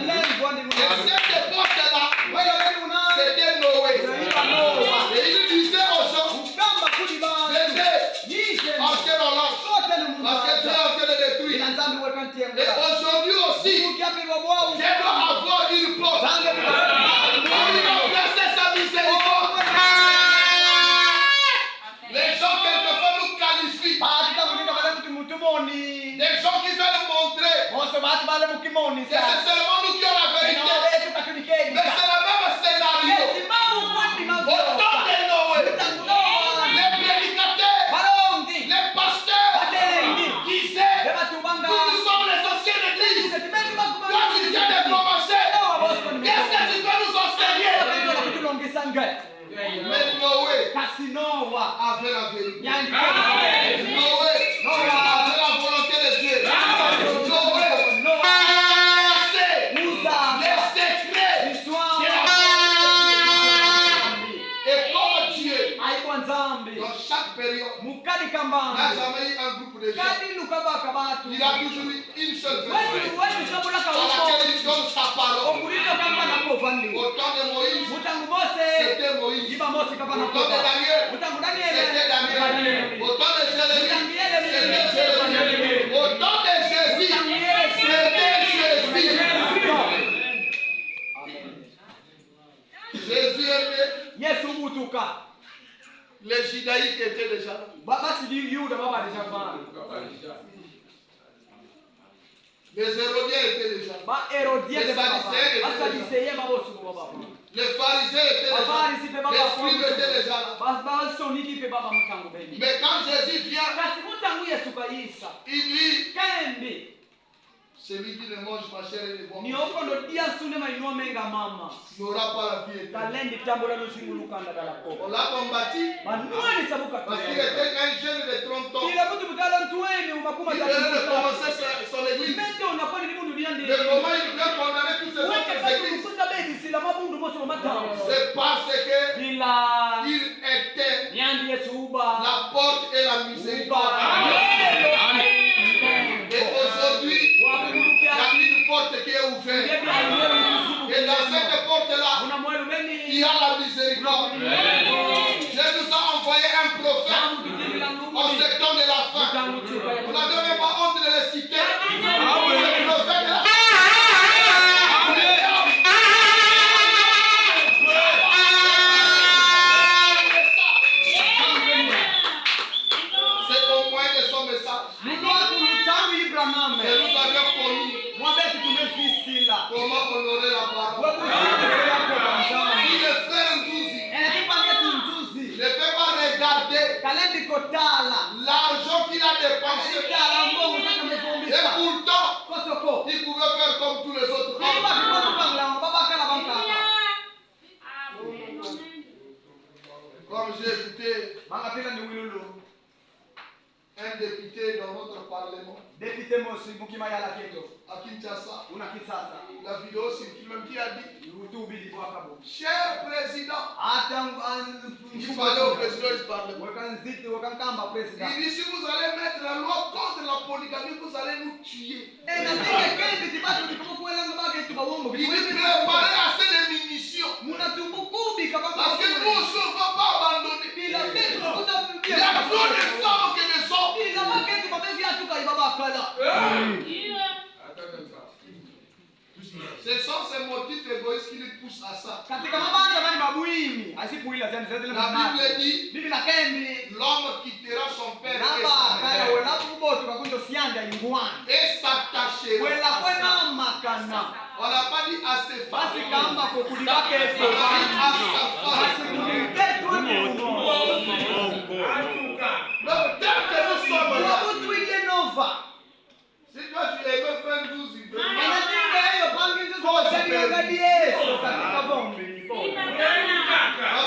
lengwani
Et
muna
cette porte-là,
mwelo beni muna
c'était Noé.
iba Noa
Et il disait aux gens,
ukamba kuli bantu
venez,
yise
entrez dans l'arche.
sote ni
Parce que Dieu est
muna
en train de détruire.
ina nzambi
Et
wekantiengula
aujourd'hui aussi,
ukyapilwa bwawu
Dieu doit avoir une porte.
zange
Où il va placer sa miséricorde. Les gens quelquefois nous qualifient.
baatitakunika bale kuti mutumoni
Des gens qui veulent montrer
bose baati bale mukimoni
que c'est seulement nous qui avons la vérité.
betu katunikeni
Mais c'est le même scénario. Au temps de Noé, les prédicateurs,
balongi
les pasteurs
batengi
disaient,
bebatubanga
nous sommes les anciens d'église. Toi, tu viens de commencer. Qu'est-ce que tu veux nous enseigner? Mais Noé
kasinowa
avait la vérité.
nyandikeni
Noé avait la volonté de Dieu. Noé connaissait les secrets de la volonté de Dieu. Et comme Dieu,
aibwa nzambi
dans chaque période,
mukali
n'a
kambambi
jamais eu un groupe de gens.
kadi lukabaka batu
Il a toujours eu une seule personne
wetusabulaka
dans laquelle il donne sa parole.
okulito kamba nakovandi
Au temps de Moïse,
mutangu mose
c'était Moïse.
iba mose kapa
Au temps de Daniel,
mutangu
c'était Daniel.
daniele
Au temps de Jérémie, c'était Jérémie. Au temps de Jésus, c'était Jésus. Jésus était,
yesu butuka
les Judaïques étaient déjà là.
basi yuda babalishafana
Les Hérodiens étaient déjà là.
ba erodia
Les Sadducéens
basadiseye babosi baba
Les pharisiens étaient déjà là.
bafarisi pe baba
Les scribes étaient déjà là.
basoniki pe baba mutangu beni
Mais quand Jésus vient,
kasi mutangu yesu kayisa
il dit,
kembi
celui qui ne mange ma chair et ne boit
ni
mon sang
okondo dia sune mainua menga mama
n'aura pas la vie éternelle.
kalendi tambola nosingulukanda dalako
On l'a combattu
manuani sabuka
parce qu'il était un jeune de 30 ans.
kila mtu mutala ntueni umakuma
Il venait de commencer son église.
mete unakwani limundu liande
Mais comment il vient condamner tous ces
weke
autres
kati
églises?
ukuta bedi sila mabundu mose mamatao
C'est parce que
bila
il était
nyandi yesu uba
la porte et la miséricorde. Et aujourd'hui, il y a une porte qui est ouverte. Et dans cette porte-là, il y a la miséricorde. Dieu nous a envoyé un prophète Comme j'ai écouté un député dans notre parlement à Kinshasa, la vidéo circule même qui a dit, cher président, il fallait au président du parlement. Il dit, si vous allez mettre la loi contre la polygamie, vous allez nous tuer. Il dit, préparez assez de munitions. Parce que nous aussi, on ne va pas abandonner. Il y a trop de femmes que des hommes. Ce sont ces motifs égoïstes qui les poussent à ça. La Bible dit, l'homme quittera son père et s'attachera à ça. On n'a pas dit à ses femmes. Donc, tel que nous sommes là, si toi tu aimais faire 12 idées, parce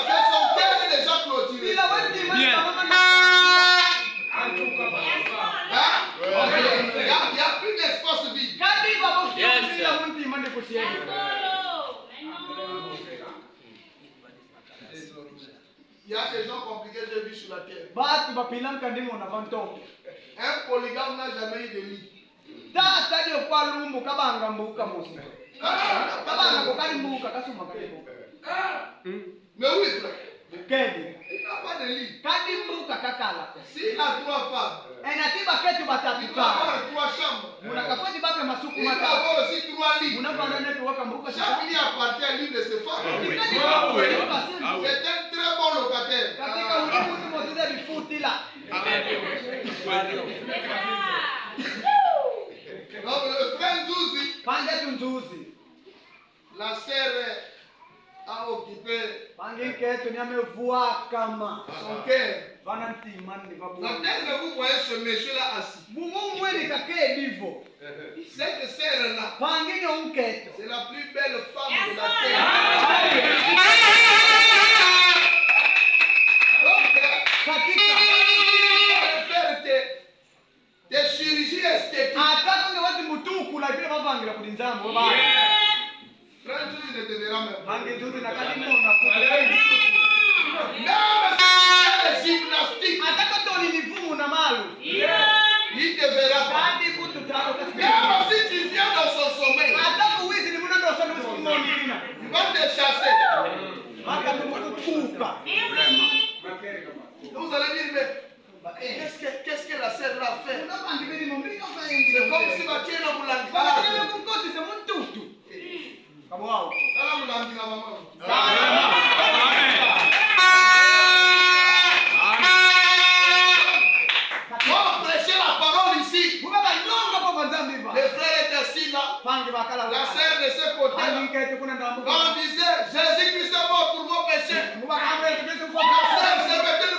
que son cœur est déjà clôturé. Il n'y a plus d'espace vide. Il y a des gens compliqués que j'ai vus sur la terre. Un polygame n'a jamais eu de lit. Mais oui, frère. Il n'a pas de lit. S'il a 3 femmes, il va avoir 3 chambres. Il va avoir aussi 3 lits. Chaque lit appartient à l'une de ses femmes. C'est un très bon locataire. Donc le frère Nzuzi, la sœur a occupé son cœur. Donc dès que vous voyez ce monsieur-là assis, cette sœur-là, c'est la plus belle femme de la terre. Donc, faire des chirurgies esthétiques. Frère Nzuzi ne te verra même pas. Même si tu fais des gymnastiques, il ne te verra pas. Même si tu viens dans son sommeil, il va te chasser. Vous allez dire, mais qu'est-ce que la sœur l'a fait? C'est comme si Mathieu n'a voulu prêcher la parole ici. Les frères étaient assis là. La sœur de ce côté. Quand on disait Jésus-Christ est mort pour vos péchés, la sœur se mettait